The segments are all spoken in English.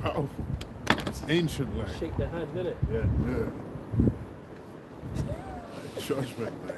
Oh, it's ancient, like. Shake the hand, innit? Yeah. Judgment, like.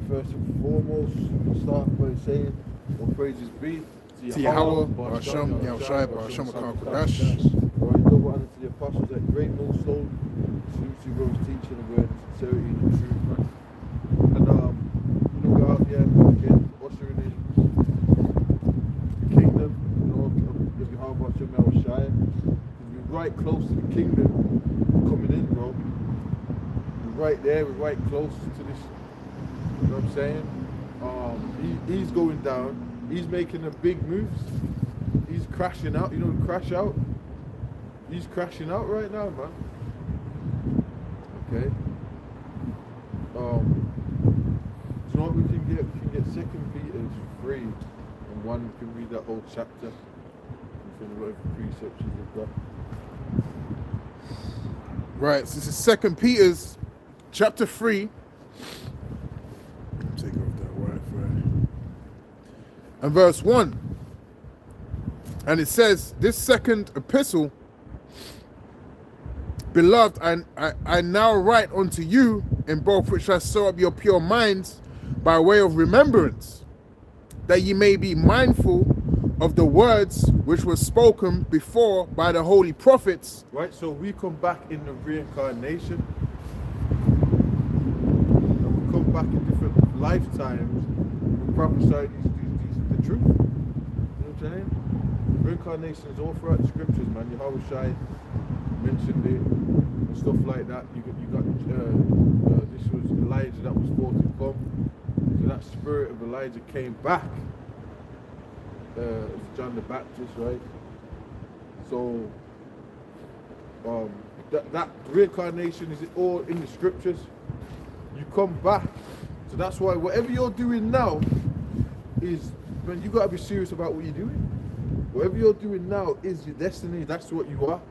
First and foremost, start by saying, all praises be To Yahweh, Ba'ashem, Yahushai, Ba'ashem, Kodash. Alright, double honor to the apostles at great millstone, salute to those teaching the word, sincerity and the truth, man. And we're out here again, ushering in the kingdom, of Yahweh, Ba'ashem, Yahushai. We're right close to the kingdom coming in, bro. We're right there, we're right close to this. You know what I'm saying? He's going down. He's making the big moves. He's crashing out. You know, crash out. He's crashing out right now, man. Okay. Do you know what we can get? We can get 2 Peter 3 and 1. We can read that whole chapter. From whatever precepts you've got. Right, so this is 2 Peter's chapter 3. Take off that word for and verse 1. And it says, this second epistle, beloved, I now write unto you in both which I stir up your pure minds by way of remembrance, that ye may be mindful of the words which were spoken before by the holy prophets. Right, so we come back in the reincarnation. Back in different lifetimes and prophesy the truth. You know what I'm saying? Reincarnation is all throughout the scriptures, man. Yahweh Shai mentioned it and stuff like that. You got this was Elijah that was forced to come. So that spirit of Elijah came back as John the Baptist, right? So that reincarnation is all in the scriptures. You come back. So that's why whatever you're doing now is, man, you gotta be serious about what you're doing. Whatever you're doing now is your destiny. That's what you are.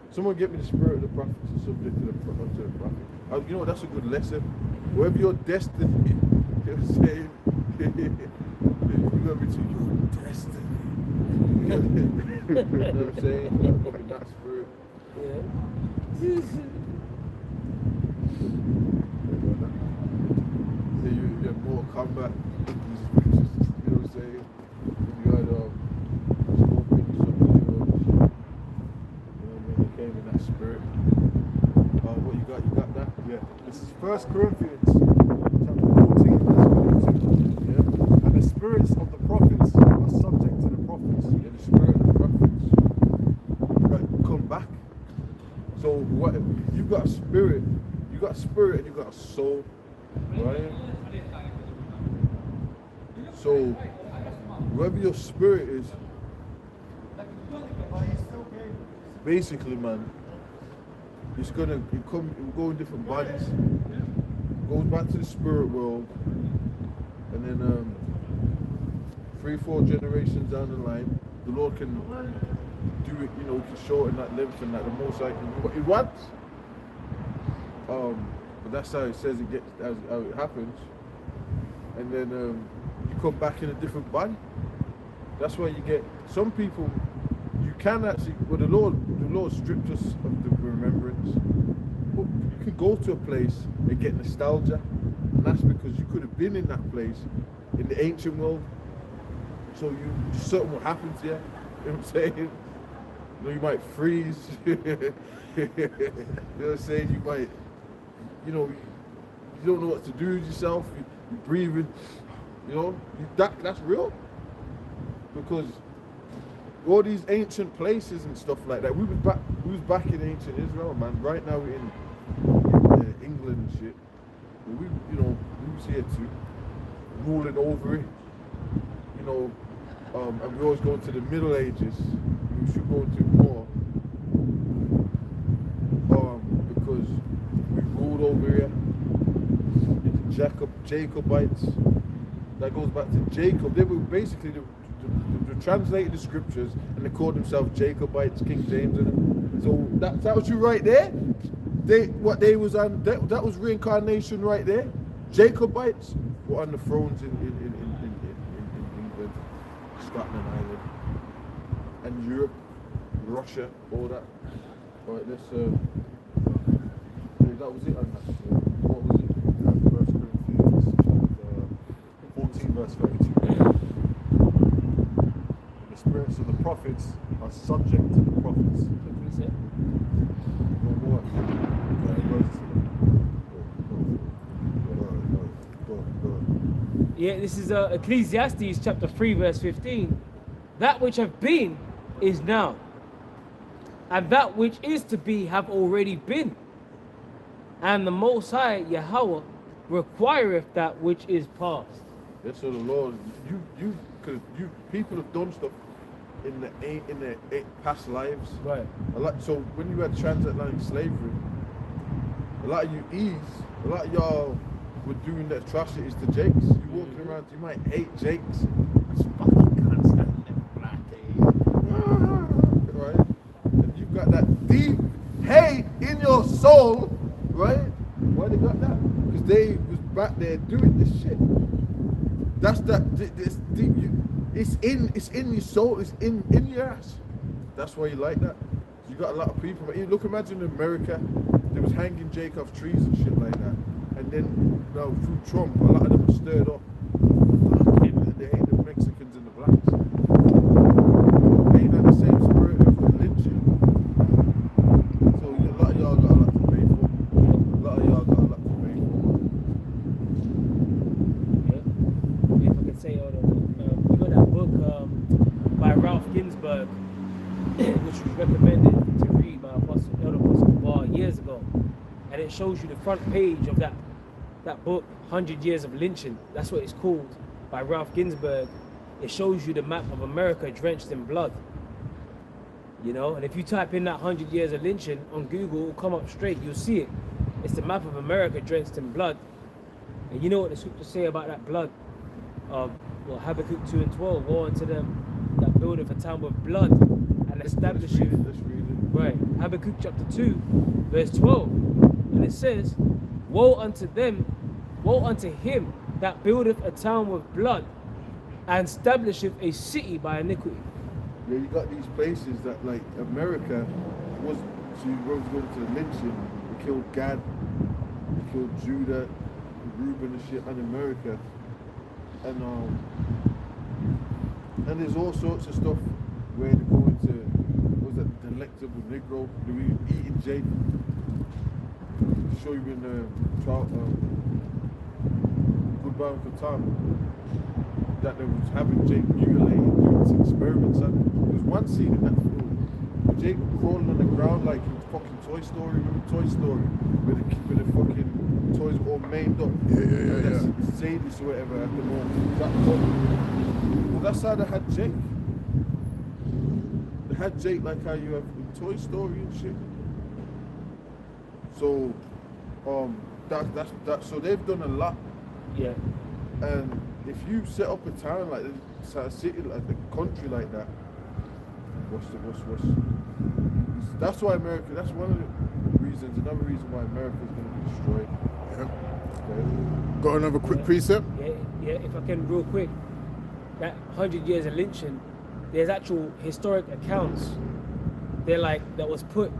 Someone get me the spirit of the prophet is subject to the prophet. You know what, that's a good lesson. Whatever your destiny, you know what I'm saying? You gotta be to your destiny. You know what I'm saying? You gotta come in that spirit. Yeah. You have more combat. You know what I'm saying? You got smoking something. You know what I mean? They came in that spirit. What you got? You got that? Yeah. This is 1 Corinthians chapter 14, verse 22. Yeah. And the spirits of the prophets are subject to the prophets. Yeah, the spirit of the prophets. Come back. So what? You got a spirit. You got a spirit and you got a soul. Right? So, wherever your spirit is, basically, man, it's gonna go in different bodies. Goes back to the spirit world, and then 3-4 generations down the line, the Lord can do it. You know, he can shorten that length and that the Most High can do what He wants. But that's how it says it gets, how it happens. And then you come back in a different body. That's why you get some people. You can actually, well, the Lord stripped us of the remembrance. But you can go to a place and get nostalgia, and that's because you could have been in that place in the ancient world. So something will happen to you. You know what I'm saying? You know, you might freeze. You know what I'm saying? You might. You know, you don't know what to do with yourself. You're breathing. You know, that's real. Because all these ancient places and stuff like that. We was back in ancient Israel, man. Right now we're in England and shit. But we was here too, ruling over it. You know, and we always go into the Middle Ages. We should go into more, because we ruled over here. The Jacobites. That goes back to Jacob. They were basically they translated the scriptures and they called themselves Jacobites, King James, and so that was you right there. They was on that was reincarnation right there. Jacobites were on the thrones in England, Scotland, Ireland, and Europe, Russia, all that. All right, let's. That was it on that. What was it? 1 Corinthians 14, verse 32. The spirits of the prophets are subject to the prophets. Increase it. No more. Yeah, this is Ecclesiastes chapter 3 verse 15. That which have been is now, and that which is to be have already been. And the Most High Yahweh requireth that which is past. Yes, so the Lord, you people have done stuff in the past lives. Right. So when you had transatlantic slavery, a lot of y'all were doing the atrocities to Jakes. You walking around, you might hate Jakes. That's fucking can't stand them black right? And you've got that deep hate in your soul, right? Why they got that? Because they was back there doing this shit. That's this deep. It's in your soul. It's in your ass. That's why you like that. You got a lot of people. Look, imagine in America, they was hanging Jake off trees and shit like that. And then now through Trump, a lot of them are stirred up. They hate the Mexicans and the blacks. They ain't had the same spirit of the lynching. So a lot of y'all got a lot to pay for. A lot of y'all got a lot to pay for. Yeah. If I could say, you got that book by Ralph Ginsberg, which was recommended to read by Elder Apostle Bar years ago, and it shows you the front page of that book, 100 Years of Lynching. That's what it's called, by Ralph Ginsberg. It shows you the map of America drenched in blood. You know, and if you type in that 100 Years of Lynching on Google, it'll come up straight. You'll see it. It's the map of America drenched in blood. And you know what the scriptures say about that blood? Habakkuk 2 and 12. Woe unto them that buildeth a town with blood and establisheth. Let's read it. Right. Habakkuk chapter 2, verse 12. And it says, woe unto him that buildeth a town with blood and establisheth a city by iniquity. Yeah, you got these places that, like, America was going to the lynching. They killed Gad, they killed Judah, Reuben and shit, and America. And there's all sorts of stuff where they go into, what was that, the delectable Negro, they were eating Jake. To show you in the Goodbye Uncle Tom, that they was having Jake mutilated, doing experiments. And there was one scene in that film where Jake crawling on the ground like in fucking Toy Story, remember Toy Story, where the fucking toys were all maimed up. Yeah. Sadie's or whatever at the moment. Well, that's how they had Jake. They had Jake like how you have in Toy Story and shit. So, that's so they've done a lot. Yeah. And if you set up a town like this, a city like a country like that, what's that's why America. That's one of the reasons. Another reason why America is going to be destroyed. Yeah. Got another quick precept? Yeah, if I can, real quick. That 100 Years of Lynching, there's actual historic accounts. They're like, that was put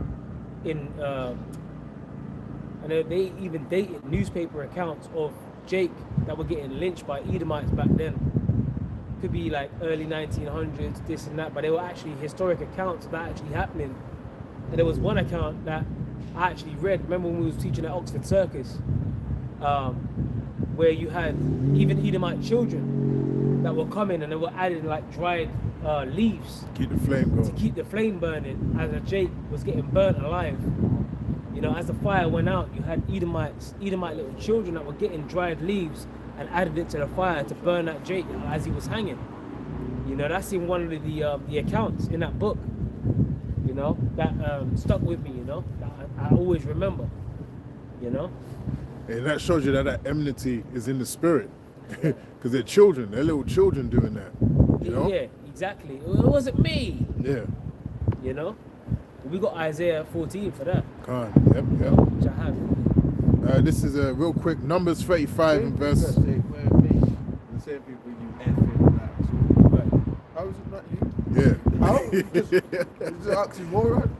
in, and they even dated newspaper accounts of Jake that were getting lynched by Edomites back then. Could be like early 1900s, this and that, but they were actually historic accounts of that actually happening. And there was one account that I actually read, remember when we was teaching at Oxford Circus, where you had even Edomite children that were coming and they were adding like dried leaves Keep the flame going. to keep the flame burning as a Jake was getting burnt alive. You know, as the fire went out, you had Edomite little children that were getting dried leaves and added it to the fire to burn that Jake as he was hanging. You know, that's in one of the accounts in that book. You know, that stuck with me. You know, that I always remember. You know. And that shows you that enmity is in the spirit. Because they're children, they're little children doing that. You know? Yeah, exactly. It wasn't me. Yeah. You know? We got Isaiah 14 for that. Khan. Yep. Which I have. This is a real quick Numbers 35 and verse. The same people you effing that. So, right. How is it not you? Yeah. How? Just oxymoron.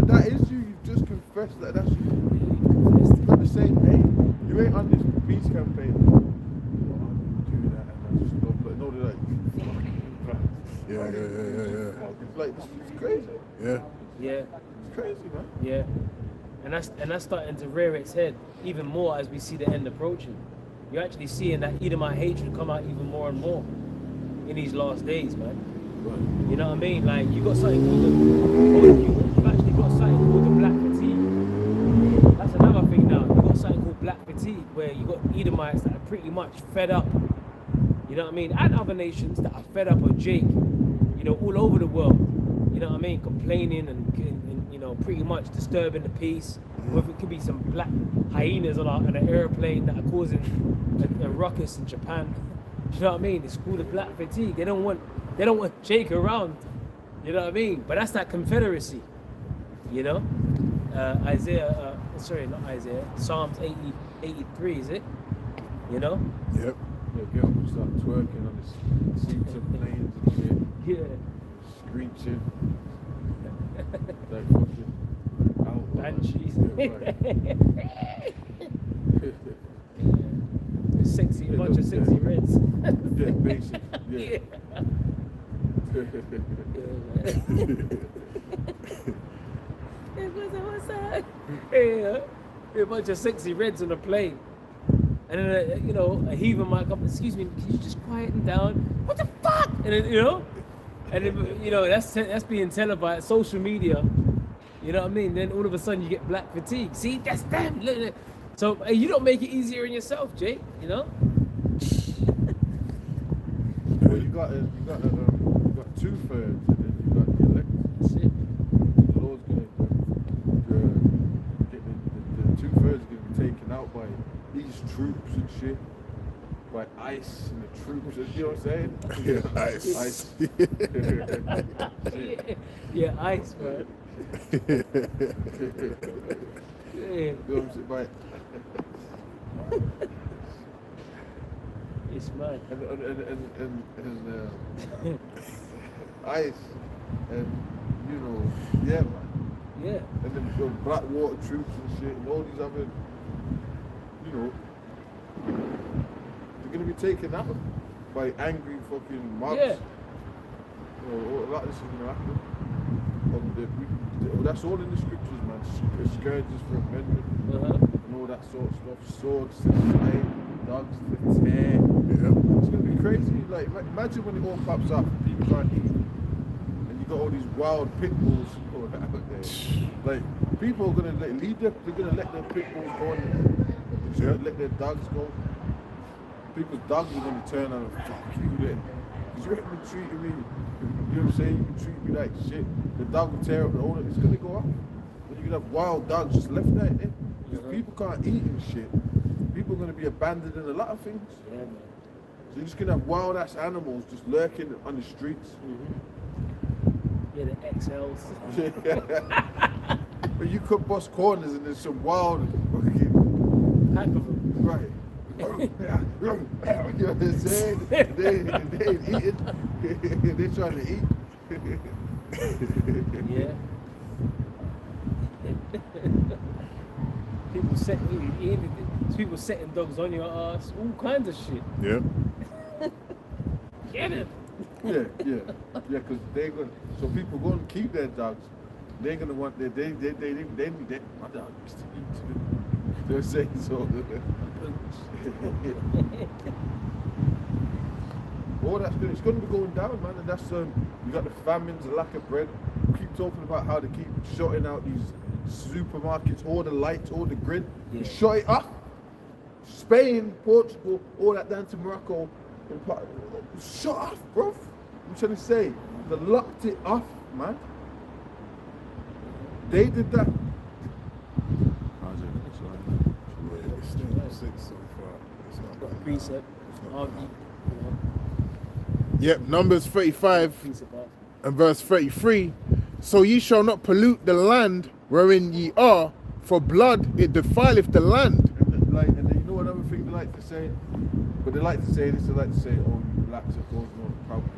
That is you. You just confessed that that's you. You've got the same name. You ain't on this peace campaign. Oh, I'm do that and I just don't like. No, they're like. Yeah. It's like it's crazy. Yeah. Yeah. It's crazy, man. Yeah. And that's starting to rear its head even more as we see the end approaching. You're actually seeing that Edomite hatred come out even more and more in these last days, man. Right. You know what I mean? Like you've actually got something called the black fatigue. That's another thing now. You've got something called black fatigue where you've got Edomites that are pretty much fed up. You know what I mean? And other nations that are fed up of Jake, you know, all over the world. You know what I mean? Complaining and you know, pretty much disturbing the peace. Whether it could be some black hyenas on an airplane that are causing a ruckus in Japan. You know what I mean? It's called the black fatigue. They don't want Jake around. You know what I mean? But that's that confederacy. You know? Psalms 83, is it? You know? Yep. Yeah, get up and start twerking on the seats of planes and shit. Yeah. Screeching. Like fucking out. Banshees. Yeah, right. Sexy, Yeah, bunch of sexy reds. Yeah, basic. Yeah. What's that? Yeah, a bunch of sexy reds on a plane. And then, you know, a heathen might come, excuse me, can you just quieten down? What the fuck? And then, you know, that's being televised, social media. You know what I mean? Then all of a sudden you get black fatigue. See, that's them. Look. So you don't make it easier on yourself, Jake. You know? Well, you got 2/3, and then you got the elected. That's it. The Lord's gonna get the 2/3 gonna be taken out by these troops and shit, by ICE and the troops. You know what I'm saying? Yeah, ICE. Yeah, ice, man. Yeah. You know what I'm saying? By It's mad. and ICE and you know, yeah, man. Yeah. And then the black water troops and shit and all these other, you know, they're gonna be taken out by angry fucking mobs. Yeah. You know, a lot of this is gonna happen. That's all in the scriptures, man. Scourges for amendment and all that sort of stuff. Swords to slay, dogs to tear. Yeah. It's gonna be crazy. Like imagine when it all pops up, people can't eat, and you got all these wild pit bulls out there. Like people are gonna they're gonna let their pit bulls go and they're gonna let their dogs go. People's dogs are gonna turn on and fuck you then. Because you ain't been treating me, you know what I'm saying? You can treat me like shit. The dog will tear up the owner, it's gonna go off. But you can have wild dogs just left there, eh? Because people can't eat and shit. People are gonna be abandoned in a lot of things. Yeah, man. So you're just gonna have wild ass animals just lurking on the streets. Yeah, the XLs. But you could bust corners and there's some wild fucking Pack of them. right. You know what I'm saying? They ain't eating. They trying to eat. Yeah. People setting dogs on your ass, all kinds of shit. Yeah. Get it. Yeah, because they're gonna. So people gonna keep their dogs. They're gonna want their my dog used to eat. They're saying so. Oh, it's gonna be going down, man. And that's you got the famines, the lack of bread. We keep talking about how to keep shutting out these supermarkets, all the lights, all the grid. Yeah. We shut it off. Spain, Portugal, all that down to Morocco. Shut off, bro. I'm trying to say, they locked it off, man. They did that. It's still 6 so far. It's not Got a bad. precept, argue, you know, Yep, Numbers 35 precept after. and verse 33. So ye shall not pollute the land wherein ye are, for blood it defileth the land. And then you know another thing they like to say? But they like to say this, they like to say, oh, you blacks are causing all the problems.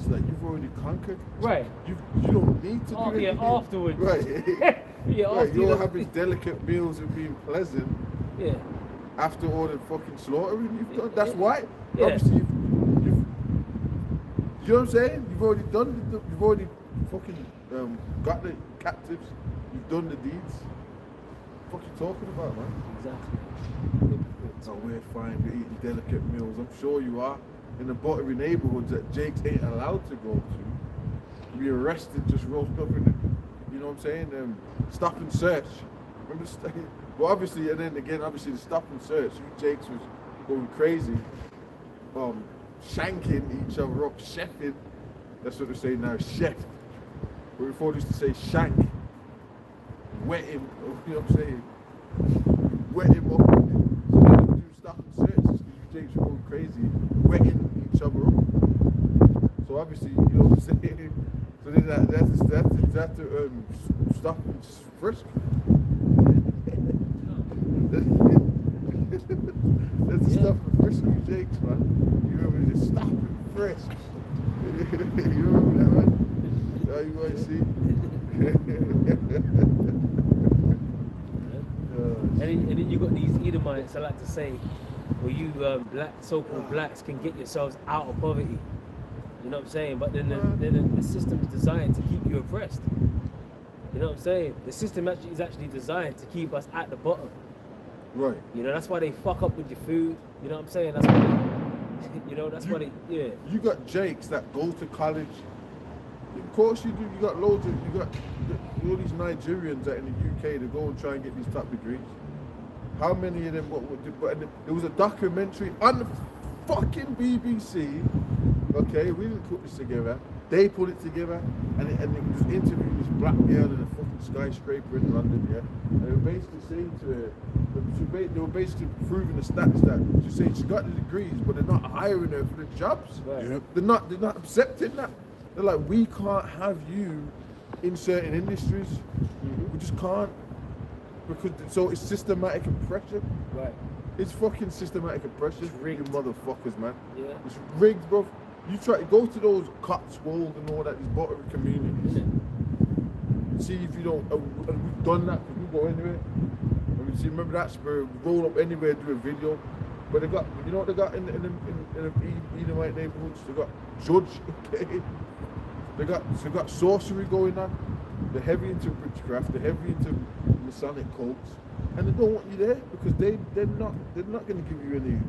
But you've already conquered. Right. You don't need to Oh, do yeah, anything. afterwards. Right. Yeah, Right, after you're you having delicate meals and being pleasant Yeah. after all the fucking slaughtering you've done. That's why. Yeah. Obviously, you've, you know what I'm saying? You've already done. You've already fucking got the captives. You've done the deeds. What you talking about, man? Exactly. Oh, we're fine. We're eating delicate meals. I'm sure you are. In the buttery neighborhoods that Jake's ain't allowed to go to. Be arrested, just rolled up in the, you know what I'm saying? Stop and search. Remember, well, obviously, and then again, obviously, the stop and search. Jake's was going crazy, shanking each other up, chefing. That's what they say now, chef. But before they used to say shank, wet him. You know what I'm saying? Wet him up. So then they would do stop and search. Jake's were going crazy, wetting each other up. So obviously, you know what I'm saying? So then that's to stop and frisk. That's the stuff for frisky Jakes, man. You remember just stop and frisk. You remember that, man? Now you want to see? And then you got these Edomites, I like to say, where you so-called blacks can get yourselves out of poverty. You know what I'm saying? But then the system's designed to keep you oppressed. You know what I'm saying? The system is actually designed to keep us at the bottom. Right. You know, that's why they fuck up with your food. You know what I'm saying? That's why they, you know, that's why they, yeah. You got Jakes that go to college. Of course you do. You got loads of, you got all these Nigerians that in the UK, they go and try and get these top degrees. How many of them, but there was a documentary on the fucking BBC. Okay, we didn't put this together. They put it together, and it was interviewing this black girl in a fucking skyscraper in London, yeah. And they were basically saying to her, they were basically proving the stats that she's saying she got the degrees, but they're not hiring her for the jobs. Right. Yep. They're not accepting that. They're like, we can't have you in certain industries. We just can't. Because so it's systematic oppression. Right. It's fucking systematic oppression. It's rigged. You motherfuckers, man. Yeah. It's rigged, bro. You try to go to those Cotswold and all that, these buttery communities. See if you don't. And we've done that. We go anywhere. And we see. Remember that spirit? We roll up anywhere, do a video. But they got. You know what they got in the Edomite neighborhoods? They got judge. Okay. They got sorcery going on. They're heavy into witchcraft. They're heavy into Masonic cults, and they don't want you there because they're not going to give you any.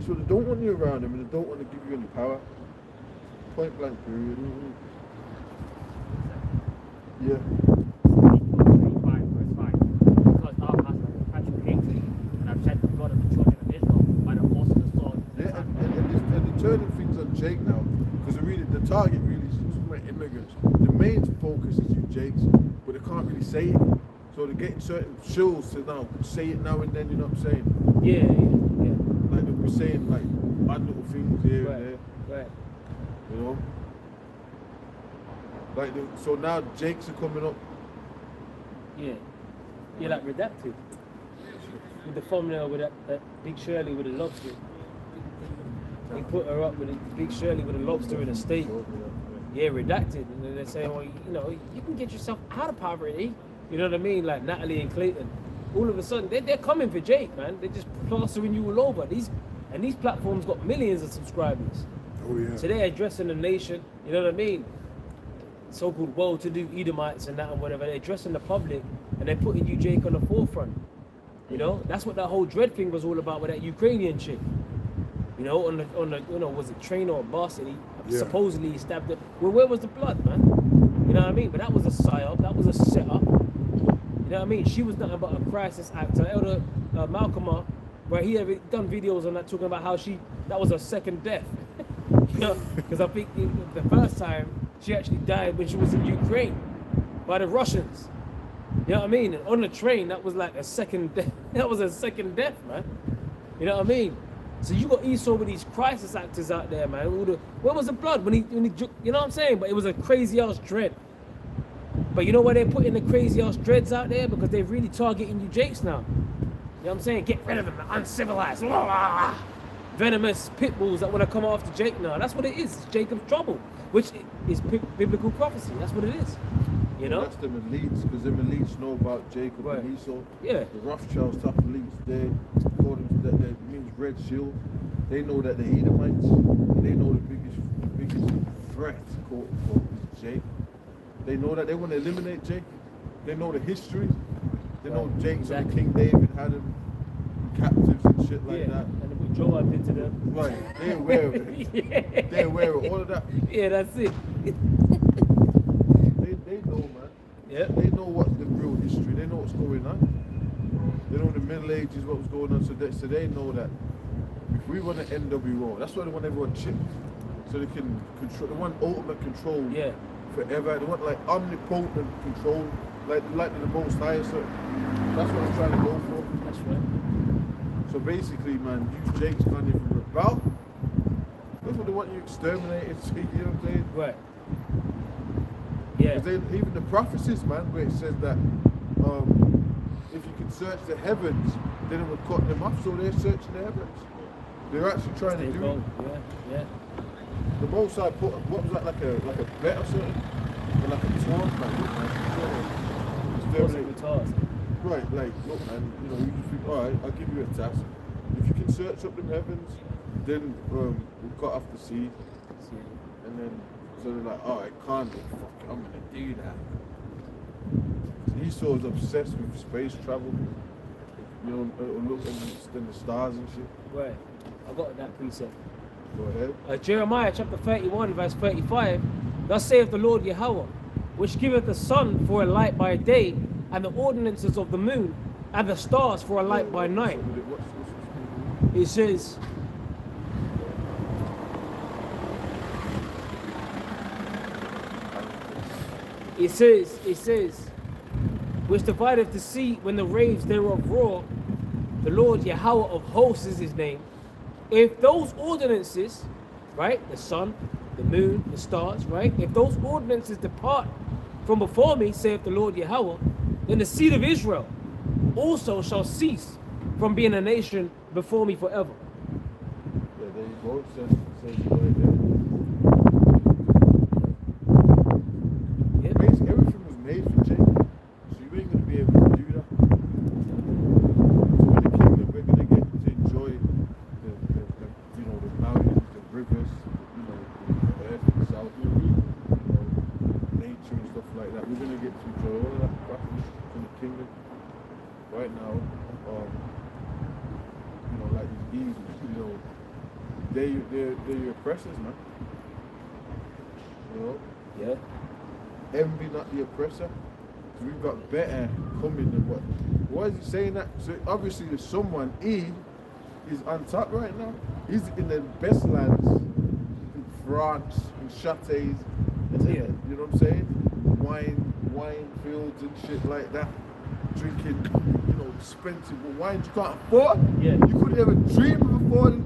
So they don't want you around them, and they don't want to give you any power. Point blank period. Yeah. Yeah, and they're turning things on Jake now because the target really is immigrants. The main focus is you Jakes, but they can't really say it. So they're getting certain shills to now say it now and then. You know what I'm saying? Yeah. Like they'll be saying like bad little things here and there. Right. You know? Like so now Jakes are coming up. Yeah. You're like redacted. With the thumbnail with that Big Shirley with a lobster. They put her up with a Big Shirley with a lobster in a steak. Yeah, redacted. And then they say, well, you know, you can get yourself out of poverty. You know what I mean? Like Natalie and Clayton. All of a sudden, they're coming for Jake, man. They're just plastering you all over. These platforms got millions of subscribers. Oh yeah. So they're addressing the nation, you know what I mean? So-called well-to-do Edomites and that and whatever. They're addressing the public and they're putting you, Jake, on the forefront. You know, that's what that whole dread thing was all about with that Ukrainian chick. You know, on the you know, was it train or bus? And I Yeah. supposedly he stabbed her. Well, where was the blood, man? You know what I mean? But that was a psyop. That was a setup. You know what I mean? She was nothing but a crisis actor. Elder Malcolm, where he had done videos on that talking about how that was her second death. You know, because I think the first time she actually died when she was in Ukraine by the Russians. You know what I mean? And on the train, that was like a second death. That was a second death, man. You know what I mean? So you got Esau with these crisis actors out there, man. Where was the blood when he, you know what I'm saying? But it was a crazy ass dread. But you know why they're putting the crazy ass dreads out there? Because they're really targeting you Jakes now. You know what I'm saying? Get rid of them, uncivilized, venomous pit bulls that want to come after Jake now. That's what it is. It's Jacob's trouble, which is biblical prophecy. That's what it is. You know? That's them elites, because them elites know about Jacob Right. and Esau. Yeah. The Rothschilds, tough elites, they call them that means red shield. They know that the Edomites, they know the biggest threat called is Jacob. They know that they want to eliminate Jacob. They know the history. They know Jacob and King David had him captives and shit like that. And what Joab did to them. Right, they're aware of it. Yeah. They're aware of all of that. Yeah, that's it. They know, man. Yeah. They know what's the real history. They know what's going on. They know the Middle Ages, what was going on. So they know that if we want an NWO, that's why they want everyone chipped. So they can control. They want ultimate control. Yeah. Forever. They want like omnipotent control, like the Most High. So that's what I'm trying to go for. That's right. So basically, man, you Jakes can't even rebel. That's what they want you exterminated. You know what I'm saying? Right. Yeah. Even the prophecies, man, where it says that if you can search the heavens, then it would cut them off. So they're searching the heavens. They're actually trying to do it. Yeah. The Most High put, what was that, like a bet or something? Or like a task, man. Look, man. Possible task. Right, like, look, man, you know, you just think, all right, I'll give you a task. If you can search up them heavens, then we'll cut off the sea. And then, so they're like, all right, can't do, fuck it, I'm gonna do that. Esau's obsessed with space travel, you know, looking at the stars and shit. Right. I got that precept. Go ahead. Jeremiah chapter 31, verse 35. Thus saith the Lord Yahweh, which giveth the sun for a light by day, and the ordinances of the moon, and the stars for a light by night. It says, which divideth the sea when the waves thereof roar. The Lord Yahweh of hosts is his name. If those ordinances, right, the sun, the moon, the stars, right, if those ordinances depart from before me, saith the Lord Yahweh, then the seed of Israel also shall cease from being a nation before me forever. Yeah, there you go. It says right there. Yeah. Basically, everything was made for Jacob, so you ain't gonna be able to do that. So in the kingdom, we're gonna get to enjoy the you know, the mountains, the rivers, you know, the earth itself, you know, nature and stuff like that. We're gonna get to enjoy all of that crap in the kingdom. Right now, you know, like these eagles, you know, they're your oppressors, man. You know? Yeah. Envy not the oppressor. So we've got better coming than what? Why is he saying that? So obviously there's someone, he is on top right now. He's in the best lands, in France, in Châteys, and Yeah. you know what I'm saying? Wine fields and shit like that. Drinking, you know, expensive wines you can't afford. Yeah. You couldn't ever dream of affording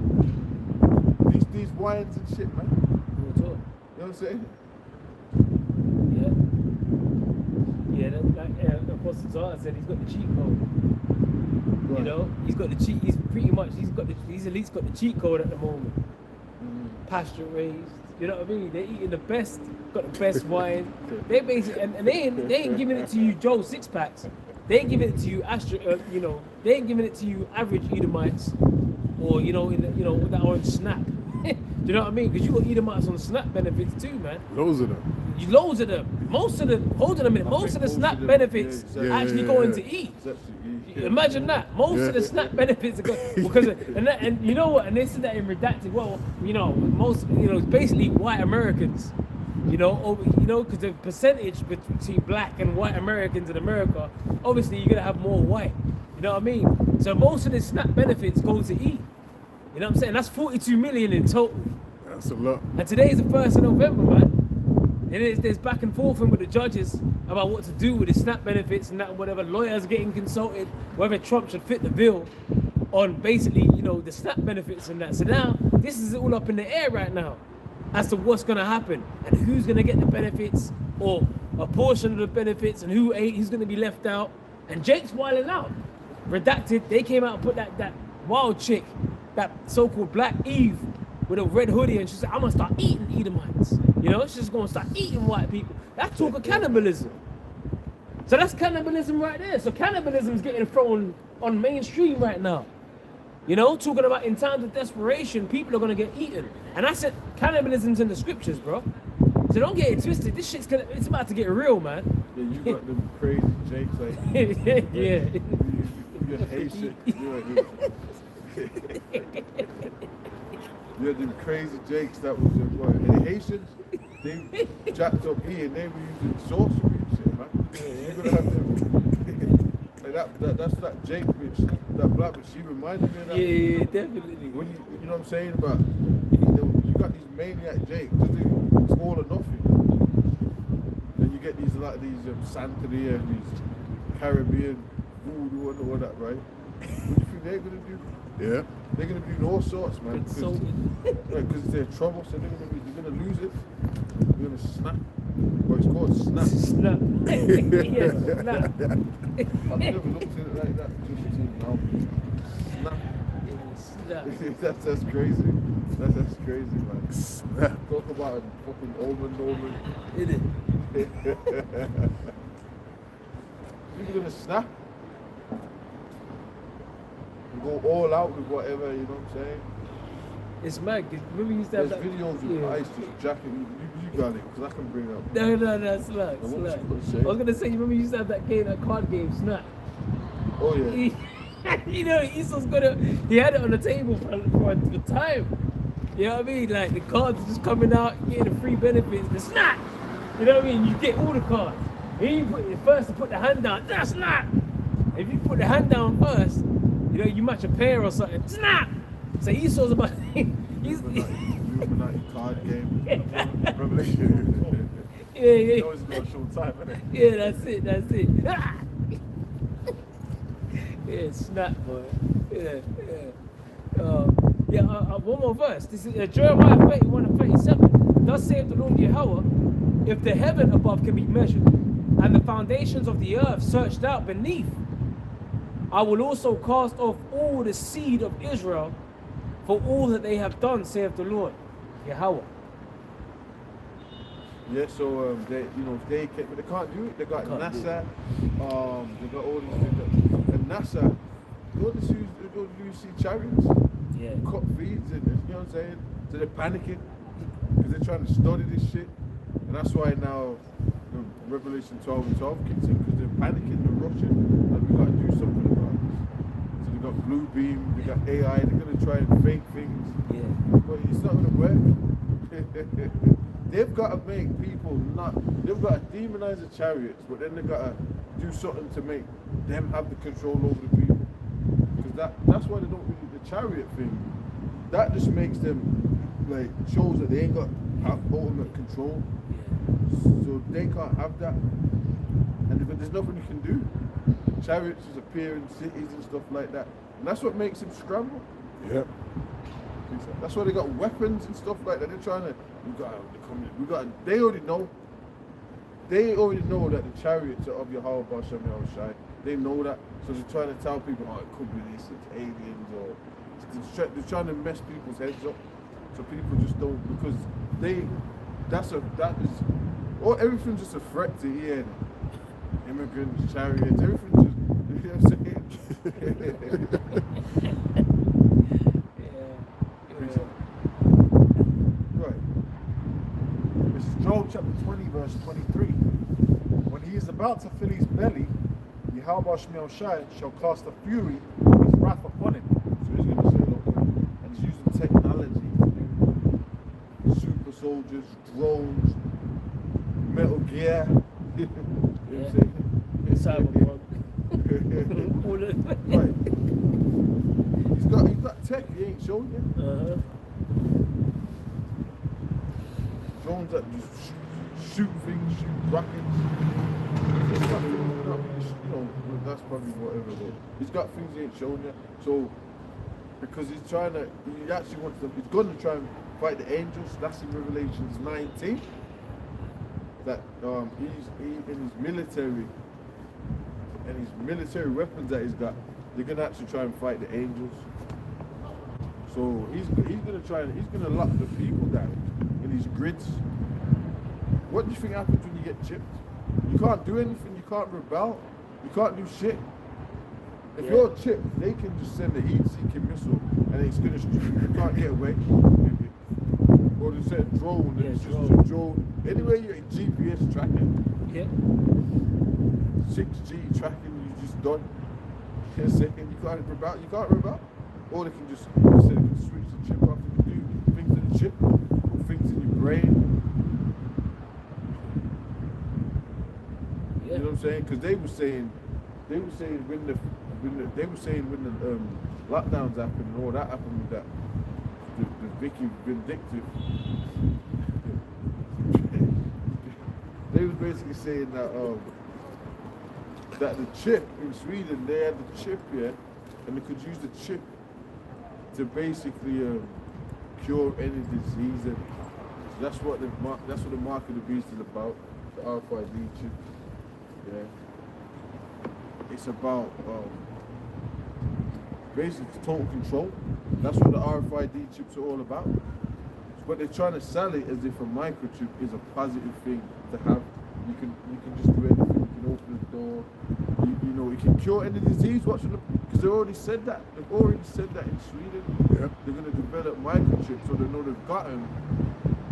these wines and shit, man. Real talk. You know what I'm saying? Yeah. Yeah, like Apostle Zara said, he's got the cheat code. Right. You know, he's got the cheat. He's pretty much. He's at least got the cheat code at the moment. Pasture raised. You know what I mean? They're eating the best. Got the best wine. They basically and they ain't giving it to you Joe six packs. They ain't giving it to you you know. They ain't giving it to you average Edomites, or you know that are on Snap. Do you know what I mean? Because you got Edomites on Snap benefits too, man. Loads of them. loads of them. Most of them, hold on a minute, I most think of the most SNAP of them, benefits yeah, exactly. actually Yeah, going yeah. to eat. It's actually, yeah. Imagine that. Most of the SNAP benefits are going because and you know what? And they said that in redacted. Well, you know, most it's basically white Americans. Because the percentage between black and white Americans in America, obviously you're gonna have more white. You know what I mean? So most of the SNAP benefits go to eat. You know what I'm saying? That's 42 million in total. That's a lot. And today is the 1st of November, man. And there's back and forth with the judges about what to do with the SNAP benefits and that and whatever. Lawyers getting consulted, whether Trump should fit the bill on basically, the SNAP benefits and that. So now, this is all up in the air right now as to what's going to happen and who's going to get the benefits or a portion of the benefits and who ain't, who's going to be left out. And Jake's wilding out. Redacted, they came out and put that wild chick, that so-called Black Eve, with a red hoodie, and she said, I'm gonna start eating Edomites. She's just gonna start eating white people. That's talk of cannibalism. So that's cannibalism right there. So cannibalism is getting thrown on mainstream right now. Talking about in times of desperation, people are gonna get eaten. And I said cannibalism's in the scriptures, bro. So don't get it twisted. This shit's it's about to get real, man. Yeah, you got them crazy Jakes like Yeah. You're Haitian. You had them crazy Jakes that was and the Haitians, they jacked up here and they were using sorcery and shit, man. You're gonna have them like that's that Jake bitch, that black bitch, she reminded me of that. Yeah, definitely. When you know what I'm saying about you got these maniac Jakes, it's all or nothing. Then you get these Santeria and these Caribbean voodoo and all that, right? What do you think they're gonna do? Yeah. They're gonna do all sorts, man. Because they're trouble, so they're gonna lose it. They're gonna snap. Well, it's called snap. Snap. Yeah, snap. I've never looked at it like that. Just now. Snap. Snap. That's crazy. That's crazy, man. Snap. Talk about a fucking omen. Isn't People gonna snap. And go all out with whatever, you know what I'm saying? It's mad. Remember you used to have There's that videos with ice just jacking. You got it, because I can bring it up. No, Slug. What was you I gonna say? was gonna say, you remember you used to have that card game, Snap. Oh yeah. Esau's he had it on the table for time. You know what I mean? Like the cards are just coming out, getting the free benefits, the Snap. You know what I mean? You get all the cards. First to put the hand down, that's Snap. If you put the hand down first, you match a pair or something, Snap. So Esau's about Illuminati card game. Revelation. yeah. It always got a short time, innit? Yeah, that's it. Yeah, Snap, boy. Yeah. One more verse. This is Jeremiah 31 and 37. Thus saith the Lord Yahweh, if the heaven above can be measured, and the foundations of the earth searched out beneath, I will also cast off all the seed of Israel for all that they have done, saith the Lord Yahweh. Yeah, so they can't do it. They got NASA, they got all these things. And NASA, they don't see chariots, Yeah. cut feeds, and you know what I'm saying? So they're panicking because they're trying to study this shit, and that's why now Revelation 12 and 12 kicks in, because they're panicking, they're rushing, and we got to do something about this. So they got blue beam, they got AI, they're gonna try and fake things, Yeah. but it's not gonna work. They've got to make people they've got to demonize the chariots, but then they've got to do something to make them have the control over the people. Because that's why they don't really, the chariot thing, that just makes them, shows that they ain't got ultimate control. So they can't have that. But there's nothing you can do. Chariots just appear in cities and stuff like that. And that's what makes them scramble. Yep. That's why they got weapons and stuff like that. They're trying to, they already know. They already know that the chariots are of Yahweh Bashem Yahushai. They know that. So they're trying to tell people, it could be this, it's aliens, or they're trying to mess people's heads up. So people just don't, because everything's just a threat to here. Immigrants, chariots, everything just, you know what I'm saying? Right. This is Job chapter 20, verse verse 23. When he is about to fill his belly, Yahweh Shemel Shai shall cast a fury of his wrath upon him. So he's going to say, look, and he's using technology, super soldiers, drones, Metal Gear. You know what I'm saying? Cyberpunk. All of Right. He's got tech he ain't showing yet. Drones that just shoot things, shoot rockets. He's got things, you know, that's probably whatever. But he's got things he ain't showing yet. So because he actually wants to, he's going to try and fight the angels. That's in Revelations 19. That he's in his military and his military weapons that he's got, they're gonna actually try and fight the angels. So he's gonna lock the people down in these grids. What do you think happens when you get chipped? You can't do anything. You can't rebel. You can't do shit. If you're chipped, they can just send a heat-seeking missile and it's gonna you can't get away. Or they said drone, and it's just a drone. Anyway, you're in GPS tracking. Yeah. 6G tracking, you just done. In a second, you can't rebel. Or they can just switch the chip off and do things to the chip, put things in your brain. Yeah. You know what I'm saying? Because they were saying when the lockdowns happened and all that happened with that. The Vicky Vindictive. They was basically saying that the chip in Sweden, they had the chip here, and they could use the chip to basically cure any disease. And that's what the mark of the beast is about. The RFID chip. Yeah. It's about basically total control. That's what the RFID chips are all about. But they're trying to sell it as if a microchip is a positive thing to have. You can just do anything. You can open the door. You know, it can cure any disease. Because they already said that. They've already said that in Sweden. Yep. They're going to develop microchips, so they know they've got them.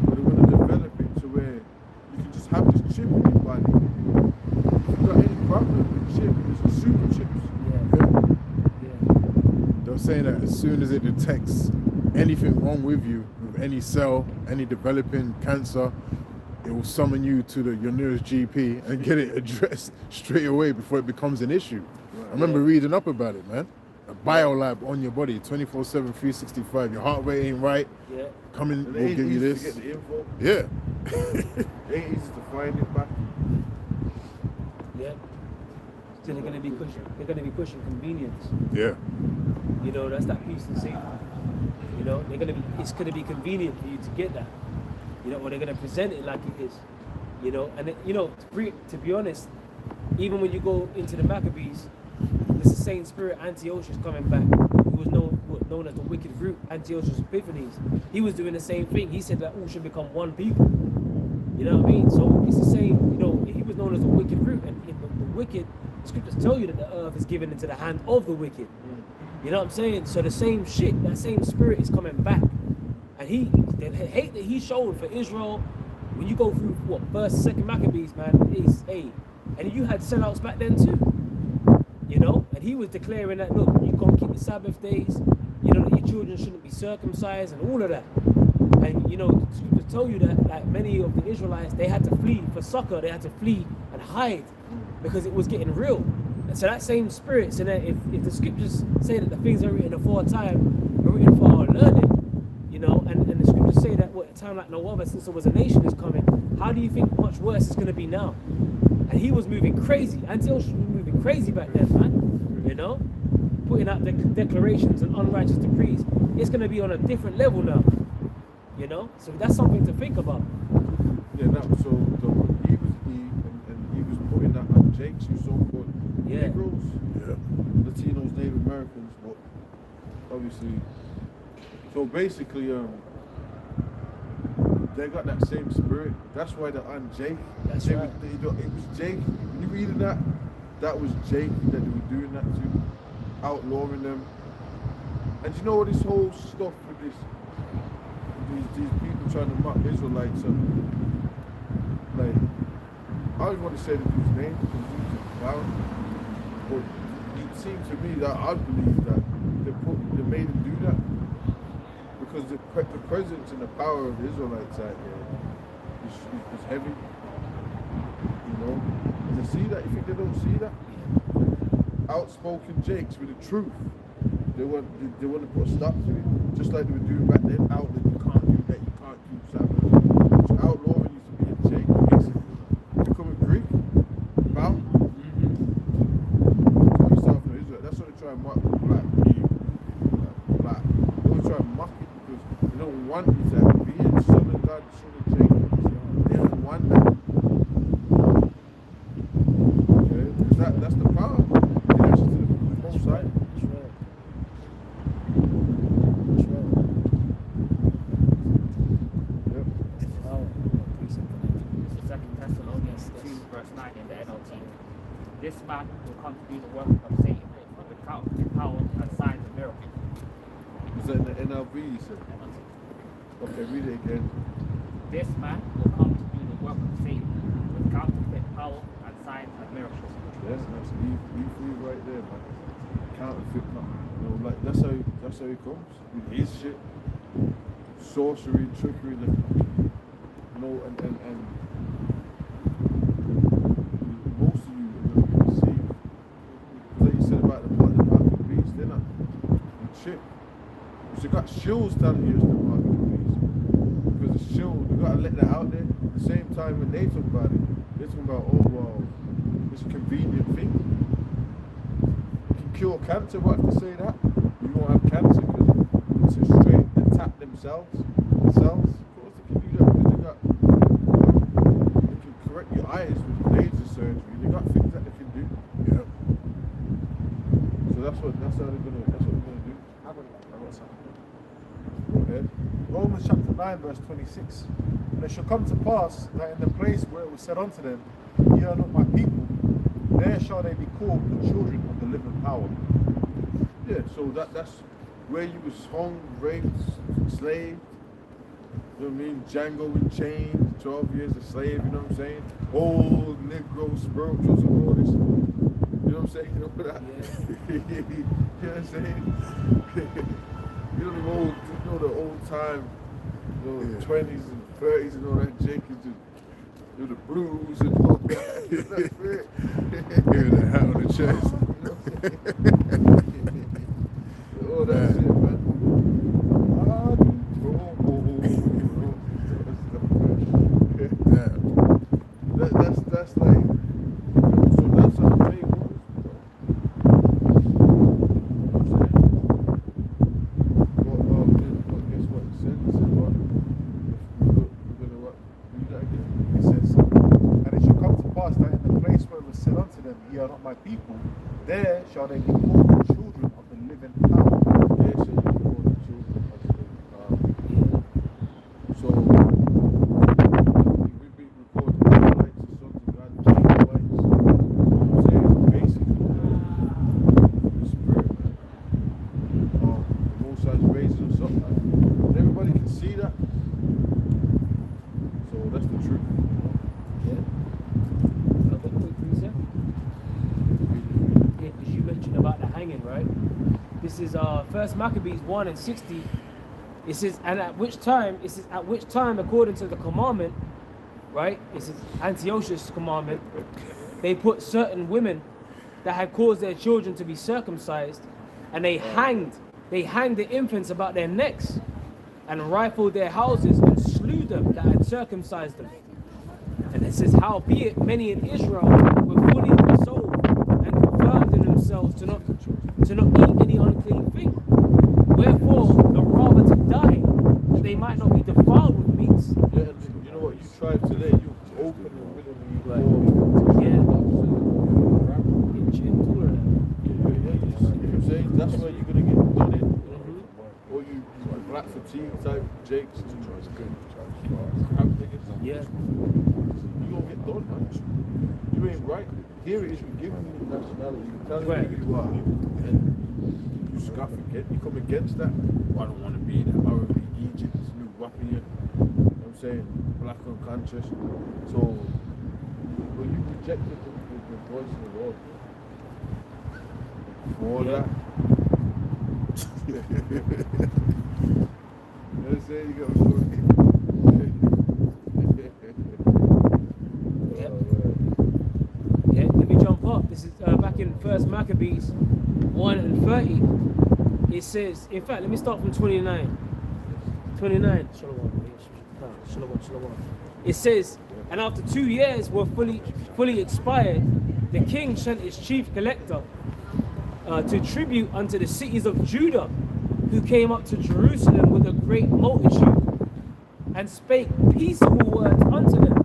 But they're going to develop it to where you can just have this chip in your body. If you've got any problem with the chip, it's super chips. They're saying that as soon as it detects anything wrong with you, with any cell, any developing cancer, it will summon you to your nearest GP and get it addressed straight away before it becomes an issue. I remember reading up about it, man. A biolab on your body, 24/7, 365. Your heart rate ain't right. Yeah. Come in, And we'll it ain't give you easy this. to get the info. Yeah. It ain't easy to find it back. Yeah. So they're gonna be pushing convenience. Yeah. You know, that's that peace and safety. You know, it's gonna be convenient for you to get that. You know, or they're gonna present it like it is. You know, and to be honest, even when you go into the Maccabees, it's the same spirit. Antiochus coming back. He was known as the wicked root. Antiochus Epiphanes. He was doing the same thing. He said that all should become one people. You know what I mean? So it's the same. You know, he was known as the wicked root, and the wicked. The scriptures tell you that the earth is given into the hand of the wicked. You know what I'm saying? So the same shit, that same spirit is coming back. And the hate that he showed for Israel, when you go through first, second Maccabees, man, and you had sellouts back then too. You know? And he was declaring that, look, you can't keep the Sabbath days, you know, that your children shouldn't be circumcised and all of that. And you know, the scriptures tell you that like many of the Israelites, they had to flee for succor, they had to flee and hide because it was getting real. And so that same spirit, so that if the scriptures say that the things are written aforetime are written for our learning, you know, and the scriptures say that at a time like no other since there was a nation is coming, how do you think much worse it's going to be now? And he was moving crazy. Antiochus was moving crazy back then, man. You know, putting out the declarations and unrighteous decrees. It's going to be on a different level now. You know, so that's something to think about. Yeah, he was putting that on Jakes, you so-called Negroes, Latinos, Native Americans, but obviously, so basically, they got that same spirit. That's why they're on Jake. That's right. It was Jake. When you read that was Jake that they were doing that to, outlawing them. And you know what this whole stuff with these people trying to mock Israelites and like I don't want to say the dude's name because he's violent, but it seems to me that I believe that they made him do that because the presence and the power of the Israelites out here is heavy. You know, and they see that. You think they don't see that? Outspoken Jakes with the truth. They want to put a stop to it, just like they were doing back then. Out that you can't do that, you can't keep Sabbath. So outlawing used to be a Jake, basically becoming Greek, bound. Call yourself an Israel. That's what they try and mock black. Black. They always try and mock it because they don't want you to be a son of God, son of Jacob. They don't want that. Okay, because that's the power. That's to the most side. This man will come to do the work of Satan with counterfeit power and signs and miracles. Is that in the NLV you said? Okay, read it again. This man will come to do the work of Satan with counterfeit power and signs and miracles. Yes, that's E3 right there, man. Counterfeit power. You know, like that's how he comes. With his shit. Sorcery, trickery, like, you know, and most of you are going to be deceived. Like you said about the mark of the beast, they're not and shit. So you got shills telling you it's the mark of the beast. Because the shill, you got to let that out there. At the same time when they talk about it, they're talking about, oh wow, it's a convenient thing. You can cure cancer, what if they say that? You won't have cancer because it's a straight attack themselves. Of course they can do that because they can correct your eyes with laser surgery. They got things that they can do. Yeah. So that's what they're gonna do. I got something. Go ahead. Romans chapter 9 verse 26. And it shall come to pass that in the place where it was said unto them, Ye are not my people, there shall they be called the children of the living power. Yeah, so that's where you was hung, raped, enslaved. You know what I mean? Django in chains, 12 years a slave, you know what I'm saying? Old Negro spirituals and all this. You know what I'm saying? You know that? Yeah. You know what I'm saying? You know the old time, you know, 20s and 30s and all that Jake is just, you know, the blues and all that. You know what I'm saying? Hear that hat on the chest. All that shit, man. That's like, so that's how Jake was. But guess what? He said what? We're gonna what? Read that again. It says, And it shall come to pass that in the place where it was said unto them, Ye are not my people, there shall they be called the children of the living power. There shall you be called the children of the living power. So we've been recording Israelites, the sons of God, Jacobites. You know what I'm saying? Basically, the spirit, man. The Most High's raising us up, man. And everybody can see that. So that's the truth. Yeah. Another quick reset. Yeah, because you mentioned about the hanging, right? This is First Maccabees 1 and 60. It says, at which time according to the commandment, right? It says Antiochus' commandment, they put certain women that had caused their children to be circumcised, and they hanged the infants about their necks, and rifled their houses and slew them that had circumcised them. And it says, howbeit many in Israel were fully resolved and confirmed in themselves to not eat any unclean thing. Wherefore, the rather to die, that they might not be defiled with meats. Yeah, and you know what? You tried today. You open and willingly Like, yeah. intolerant. You know what I'm saying? That's where you're gonna get done in. Or you black fatigue type Jakes and crap niggas. Yeah. You gonna get done, man. You ain't right. Here it is, you give me the nationality, you tell me Right. who you are, and you scoff again, you come against that. Well, I don't want to be that. I would be Egypt, new wapping you. You know what I'm saying? Black unconscious. So But you rejected the voice of the Lord. All Yeah. that. Let's say you got Yep. Yeah, let me jump up. This is back in First Maccabees 1:30. It says, in fact, let me start from 29. 29. Shalom. Shalom. It says, and after 2 years were fully expired, the king sent his chief collector to tribute unto the cities of Judah, who came up to Jerusalem with a great multitude, and spake peaceable words unto them,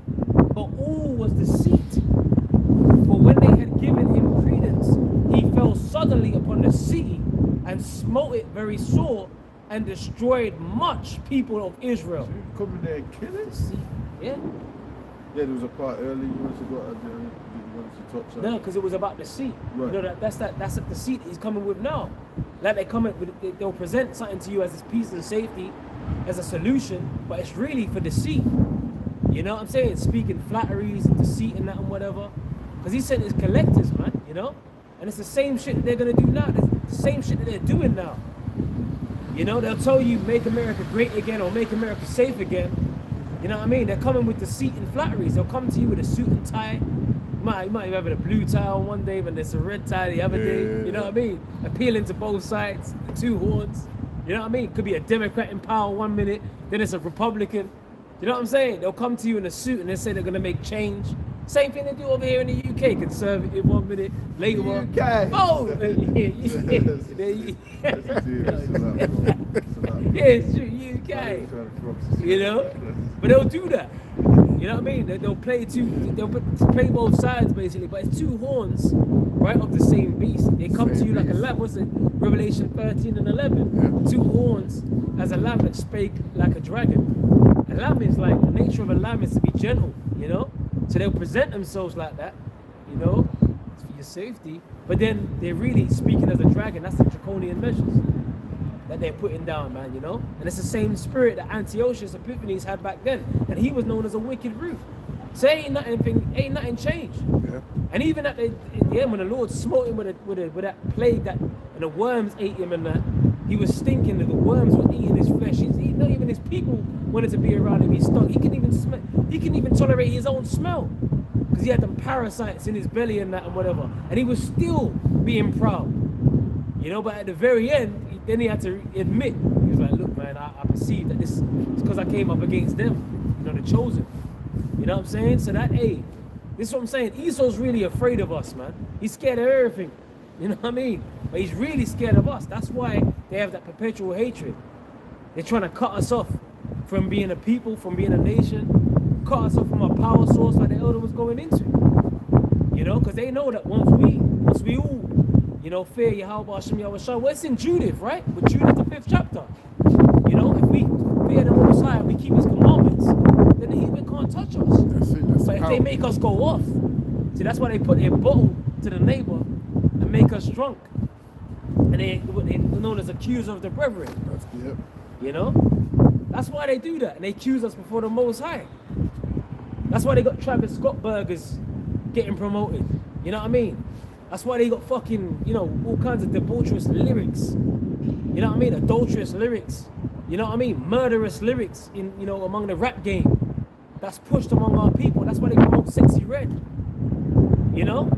but all was deceit. For when they had given him credence, he fell suddenly upon the city, and smote it very sore, and destroyed much people of Israel. you come in there and kill it? Yeah? Yeah, there was a part early you wanted to go out there and you wanted to touch on. No, because it was about deceit. Right. You know, that's the deceit he's coming with now. Like they come with, they'll present something to you as this peace and safety, as a solution, but it's really for deceit. You know what I'm saying? Speaking flatteries and deceit and that and whatever. Because he sent his collectors, man, you know? And it's the same shit that they're gonna do now. It's the same shit that they're doing now. You know, they'll tell you make America great again or make America safe again. You know what I mean? They're coming with deceit and flatteries. They'll come to you with a suit and tie. You might even have a blue tie on one day, but there's a red tie the other day. You know what I mean? Appealing to both sides, the two horns. You know what I mean? Could be a Democrat in power 1 minute, then it's a Republican. You know what I'm saying? They'll come to you in a suit and they say they're gonna make change. Same thing they do over here in the UK. Conservative 1 minute, later on. UK. Oh! Yeah, it's true, UK. You know? But they'll do that. You know what I mean? They'll play play both sides basically, but it's two horns, right, of the same beast. They come to you like a lamb. What's it? Revelation 13 and 11. Yeah. Two horns as a lamb that spake like a dragon. A lamb is like, the nature of a lamb is to be gentle, you know? So they'll present themselves like that, you know, for your safety. But then they're really speaking as a dragon. That's the draconian measures that they're putting down, man, you know? And it's the same spirit that Antiochus Epiphanes had back then. And he was known as a wicked root. So ain't nothing changed. Yeah. And even at the end, when the Lord smote him with that plague that, and the worms ate him and that, he was stinking, that the worms were eating his flesh. Not even his people wanted to be around him. He stunk. He couldn't even smell. He couldn't even tolerate his own smell, because he had them parasites in his belly and that and whatever. And he was still being proud, you know. But at the very end, then he had to admit, he was like, "Look, man, I perceive that this is because I came up against them, you know, the chosen." You know what I'm saying? So that, hey, this is what I'm saying. Esau's really afraid of us, man. He's scared of everything. You know what I mean? But he's really scared of us. That's why they have that perpetual hatred. They're trying to cut us off from being a people, from being a nation, cut us off from a power source like the elder was going into. You know, because they know that once we all, you know, fear Yahweh Hashem Yahweh Shah, well, it's in Judith, right? With Judith, the 5th chapter. You know, if we fear the Most High and we keep His commandments, then the heathen can't touch us. That's it. That's But if power. they make us go off, see, that's why they put their bottle to the neighbor and make us drunk. And they're known as accuser of the brethren. That's, yep. You know? That's why they do that. And they accuse us before the Most High. That's why they got Travis Scott burgers getting promoted. You know what I mean? That's why they got fucking, you know, all kinds of debaucherous lyrics. You know what I mean? Adulterous lyrics. You know what I mean? Murderous lyrics in, you know, among the rap game. That's pushed among our people. That's why they promote Sexy Red. You know?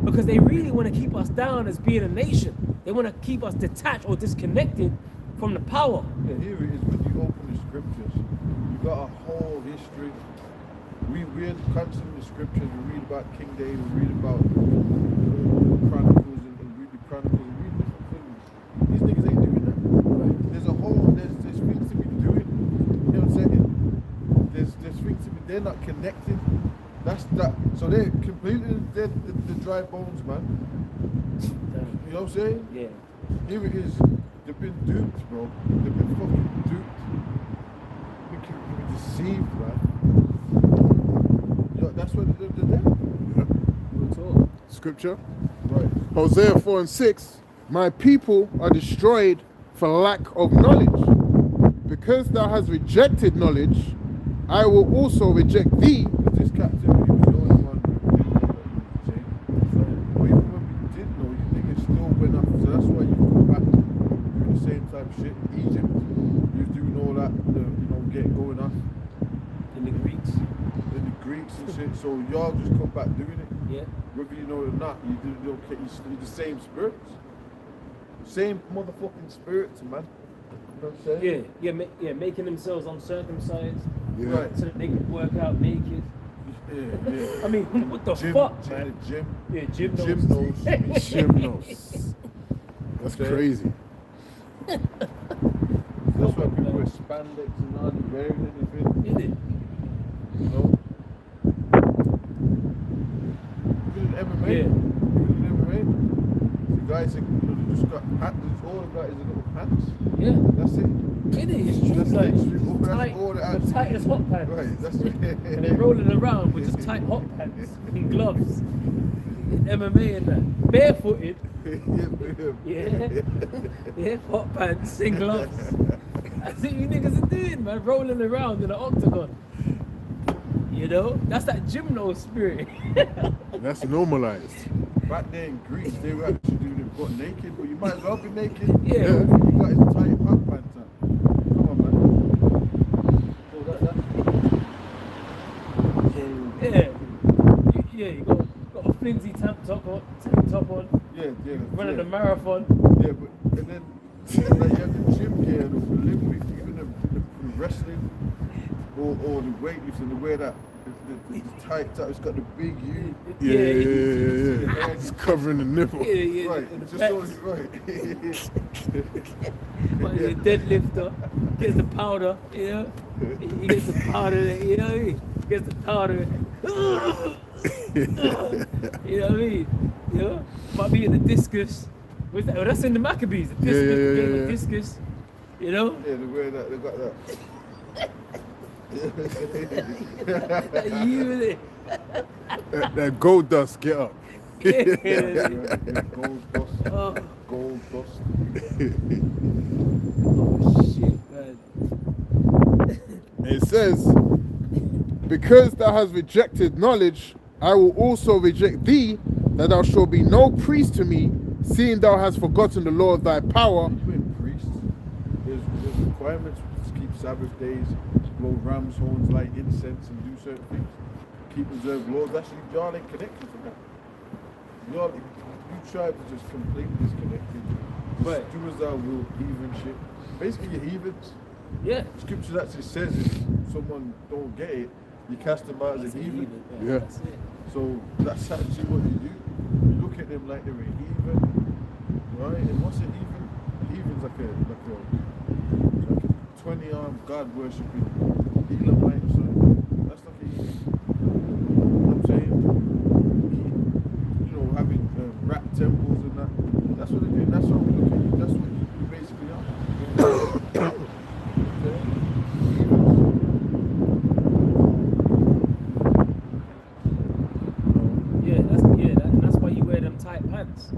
Because they really want to keep us down as being a nation. They want to keep us detached or disconnected from the power. Yeah, here it is. When you open the scriptures, you got a whole history. We read constantly the scriptures. We read about King David. We read about Chronicles and read the Chronicles and read different things. These niggas ain't doing that. There's things to be doing. You know what I'm saying? There's things to be. They're not connected. That's that. So they're completely dead. The dry bones, man. You know what I'm saying? Yeah. Here it is. They've been duped, bro. They've been fucking duped. They've been deceived, man. Yo, that's what they're dead. Real talk. Scripture. Right. Hosea 4:6. My people are destroyed for lack of knowledge. Because thou hast rejected knowledge, I will also reject thee. This captivity was the only one that's why you come back doing the same type of shit. Egypt, you're doing all that, getting going off. In the Greeks. In the Greeks and shit. So y'all just come back doing it. Yeah. Whether you know it or not, you're the same spirits. Same motherfucking spirits, man. You know what I'm saying? Yeah, making themselves uncircumcised. Yeah. Right. So that they can work out naked. Yeah. I mean, what the fuck, man? Jim. Yeah, Jim knows. Jim knows. Jim knows. That's Okay. crazy. That's why people wear spandex and all the wearing anything. Is it? You know? Even MMA. Yeah. Even MMA. The guys, they just got pants. All the guys are little pants. Yeah. That's it. It is. It's true. That's Like, literally all- tight, that's all that the tightest hot pants. Right, that's it. And they're rolling around with just tight hot pants and gloves. MMA and that. Barefooted. Yeah. Yeah, hot pants and gloves. That's what you niggas are doing, man. Rolling around in an octagon. You know? That's that gymno spirit. That's normalized. Back there in Greece, they were actually doing it butt naked, but you might as well be naked. Yeah. You got his tight hot pants on. Come on, man. So Yeah, you got a flimsy tank top on, yeah, running yeah. a marathon. Yeah, but and then like, you have the gym gear, the Olympics, even the wrestling or the weightlifting, the way that the tight top, it's got the big U. Yeah. It's covering the nipple. Yeah, Right, and the just pecs. so right. But the deadlifter gets the powder, you know. He gets the powder, you know what I mean? Gets the powder. You know what I mean? You know? Might be in the discus. What's that? Oh, that's in the Maccabees. The discus, game of discus. You know? Yeah, the way that they got that. You with it. That gold dust, get up. Yeah. Gold dust. Oh. Gold dust. Oh shit, man. It says, because thou hast rejected knowledge, I will also reject thee, that thou shalt be no priest to me, seeing thou hast forgotten the law of thy power. Being priests, there's requirements to keep Sabbath days, blow ram's horns, light incense, and do certain things. Keep observe laws. Actually, y'all ain't connected to that. You try to just completely disconnect it. Just Right. do as thou will, heathen shit. Basically, you're heathens. Yeah. Scripture actually says if someone don't get it, you cast them out as a heathen. Yeah. That's it. So that's actually what you do. You look at them like they're a heathen, right? And what's a heathen? A heathen's like a 20-armed God worshipping Elamite or something. That's like a heathen. You know what I'm saying? You know, having rat temples and that. That's what they do. That's what we look at. That's what you basically are. That's why you wear them tight pants.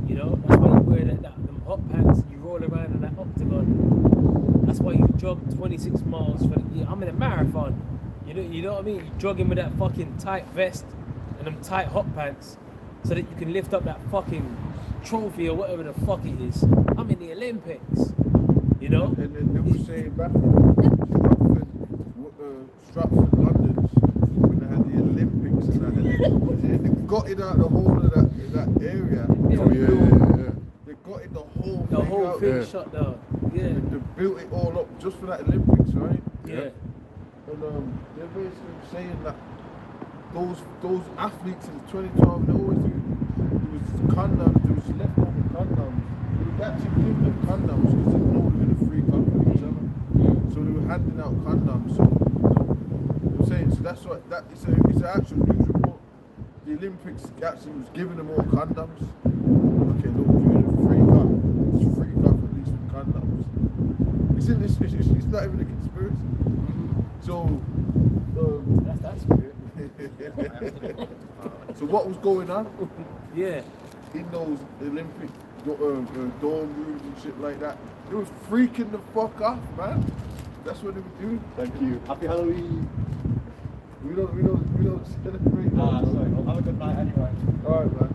You know, that's why you wear them hot pants. You roll around in that octagon. That's why you jog 26 miles for. I'm in a marathon. You know what I mean? You're jogging with that fucking tight vest and them tight hot pants, so that you can lift up that fucking trophy or whatever the fuck it is. I'm in the Olympics. You know? And then they were saying back in Stratford, London, when they had the Olympics and that, and they got it out the whole of that area. Oh, yeah. They got it the whole The thing whole out. thing Yeah. shut down. Yeah. They built it all up just for that Olympics, right? Yeah. And they're basically saying that those athletes in 2012, they always do. There was condoms, there was leftover condoms. They would actually give them condoms because they know they're going to freak up with each other. So they were handing out condoms. So I'm saying, so that's what it's an actual news report. The Olympics actually was giving them all condoms. Okay, look, you're going to freak up. Just freak up at least with condoms. It's not even a conspiracy. So That's weird. so what was going on Yeah. in those Olympic dorm rooms and shit like that? They was freaking the fuck off, man. That's what they were doing. Thank you. Happy Halloween. We don't celebrate. Sorry. Have a good night anyway. All right, man.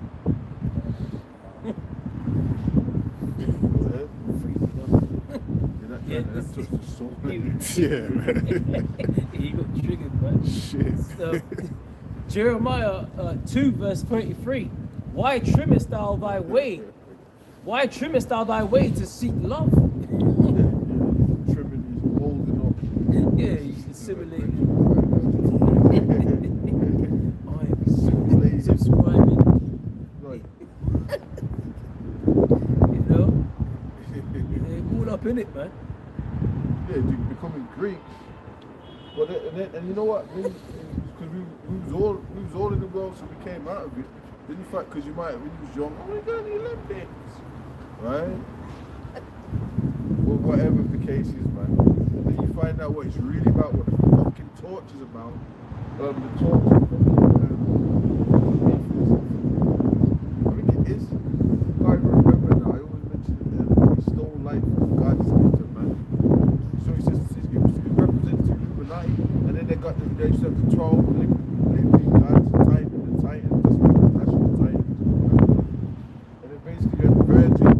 Yeah, That touched the soul. Yeah, man. he got triggered, man. Shit. So, Jeremiah 2 verse 33. Why trimmest thou thy way? Why trimmest thou thy way to seek love? Trimming is molding up. Yeah, he's assimilating. Assimilating. Subscribing. Right. You know? They're all up in it, man. Yeah, dude, becoming Greek. But and you know what? Because we was all in the world, so we came out of it. Then you fact, because when you was young, oh my God, the Olympics, right? Or whatever the case is, man. And then you find out what it's really about, what the fucking torch is about. The torch is I think it is. I can't even remember now. I always mention it there. He stole light from God's nature, man. So he says it represents the Illuminati, and then they used to have the 12 living gods, the Titan, just like the national Titans. And then basically you have virgins,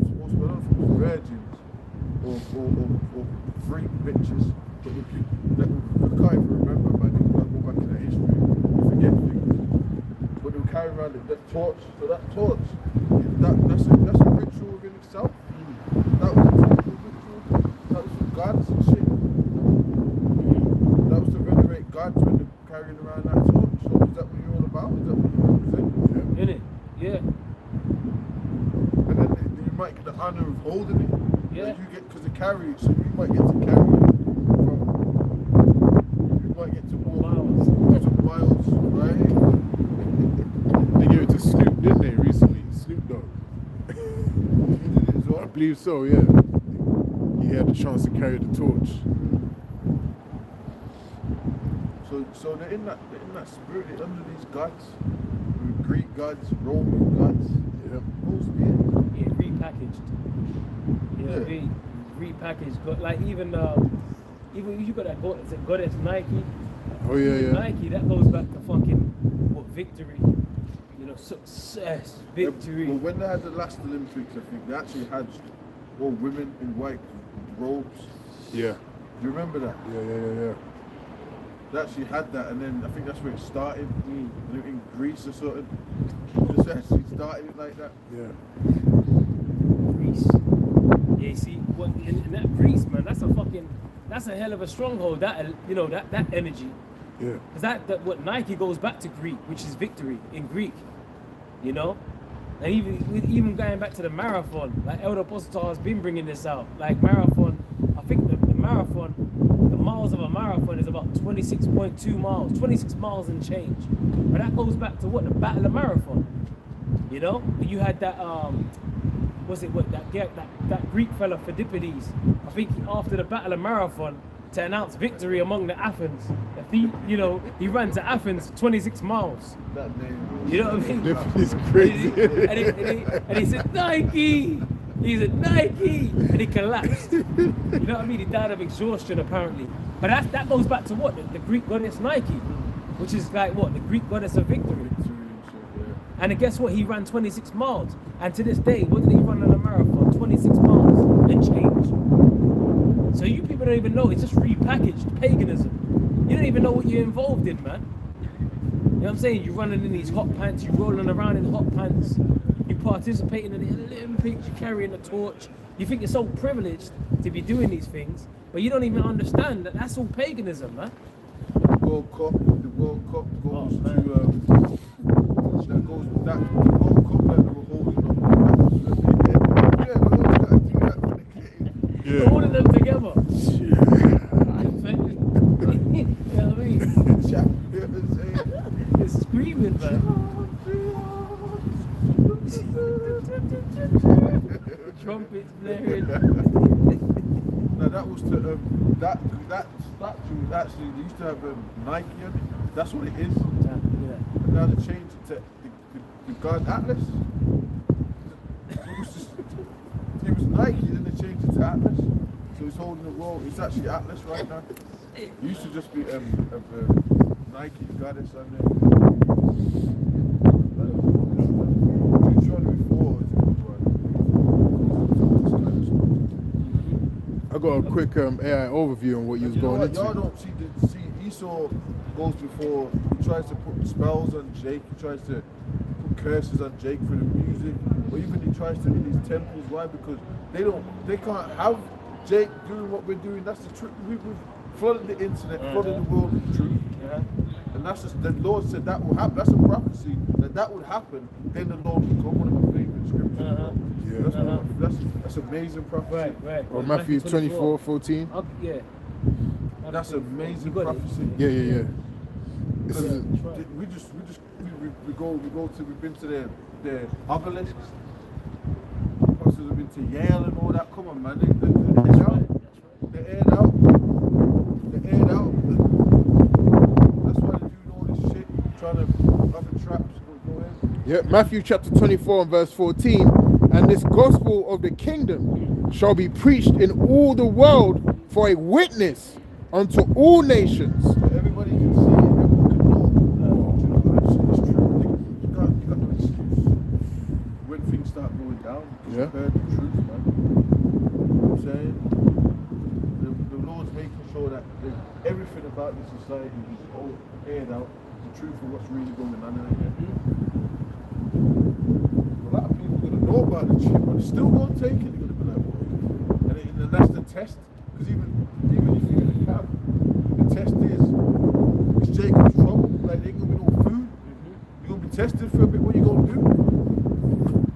supposed to be known for virgins, or freak bitches. But if you, I can't even remember, man. You gotta go back in the history, you forget things. But they'll carry around that torch. So that torch, that's a ritual within itself. That was a typical ritual. That was for gods and shit. That was to venerate gods when they're carrying around that torch. So is that what you're all about? Is that what you represent? In it? Yeah. And then you might get the honor of holding it. Yeah. Like you get, because they carry it, so you might get to carry it from, you might get to walk some miles, right? They gave it to Snoop, didn't they, recently? Snoop Dogg. He did it as well. I believe so, yeah. He had the chance to carry the torch. So they're in that spirit, they're under these gods, Greek gods, Roman gods. Yeah. Supposed to be it. Yeah, repackaged. You know, Yeah. repackaged. But like even you got that goddess Nike. Oh, yeah. Nike, that goes back to fucking what victory. You know, success, victory. Well, when they had the last Olympics, I think they actually had all women in white robes. Yeah. Do you remember that? Yeah. They actually had that, and then I think that's where it started. In Greece or something. Just actually started it like that. Yeah. Greece. Yeah, you see, in that Greece, man, that's a hell of a stronghold. That that energy. Yeah. Because what Nike goes back to Greek, which is victory in Greek, you know? And even going back to the marathon, like Elder Apostle has been bringing this out. Like marathon, I think the marathon, the miles of a marathon is about 26.2 miles, 26 miles and change. But that goes back to what? The Battle of Marathon, you know? And you had that, that Greek fella Phidippides, I think after the Battle of Marathon, to announce victory among the Athens. He ran to Athens 26 miles. That name. You know what I mean? It's crazy. And he said, Nike! He said, Nike! And he collapsed. You know what I mean? He died of exhaustion, apparently. But that goes back to what? The Greek goddess Nike, which is like what? The Greek goddess of victory. And then guess what? He ran 26 miles. And to this day, what did he run on a marathon? 26 miles and change. So you people don't even know. It's just repackaged paganism. You don't even know what you're involved in, man. You know what I'm saying? You're running in these hot pants. You're rolling around in hot pants. You're participating in the Olympics. You're carrying a torch. You think you're so privileged to be doing these things, but you don't even understand that that's all paganism, man. The World Cup goes to the World Cup that they were holding up. Yeah, we always gotta do that for the kids. You're holding them together. You know what I mean? You know what I'm saying? You're screaming, man. Trumpets blaring. Now that was to that statue actually they used to have Nike on it. That's what it is. Yeah. And now they changed it to the god Atlas. It was Nike, then they changed it to Atlas. So it's holding the world. It's actually Atlas right now. It used to just be Nike goddess on there. Deuteronomy 4 is a good one. got a quick AI overview on what you was You know going what? into. Y'all don't see Esau goes before he tries to put spells on Jake, he tries to put curses on Jake for the music, or even he tries to in his temples. Why? Because they can't have Jake doing what we're doing. That's the truth. We've flooded the internet, flooded the world with the truth. And that's just, the Lord said that will happen. That's a prophecy that would happen. Then the Lord will come. One of my favorite scriptures. That's amazing prophecy. Right. Or Matthew 24:14. Yeah. That's amazing You got it. prophecy. Yeah. This Because is we've been to the obelisks. Apostles have been to Yale and all that. Come on, man. They're out. They're aired out. That's why they're doing all this shit, trying to have the traps. Go ahead. yeah, Matthew chapter 24 and verse 14. And this gospel of the kingdom shall be preached in all the world for a witness unto all nations. So everybody can see it, everyone can know. You know, it's true. You got no excuse when things start going down. Because Yeah. you've heard the truth, man. You know what I'm saying? The Lord's making sure that everything about the society is all aired out, the truth of what's really going on in it. A lot of people are going to know about the chip, but they're still going to take it. They're going to be like, what? And that's the test. Because even if you're in a camp, the test is Jacob's trouble. Like, there ain't going to be no food. You're going to be tested for a bit. What you going to do?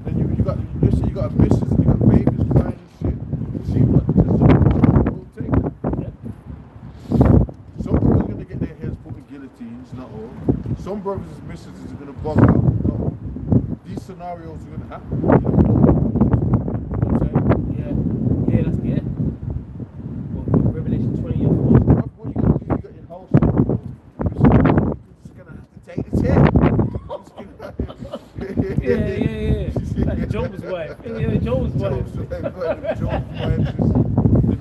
Then you got a missus and you got babies crying and shit. See what? Just don't take it. Some brothers are going to get their heads put in guillotines, not all. Some brothers' missus are going to bug out, not all. These scenarios are going to happen. You don't know. You know what I'm saying? Yeah, that's it. Well, Revelation 20 and 4. What are you going to do? You got your house. You're just going to have to take the test. Yeah. Like Job's wife. Yeah, Job's wife.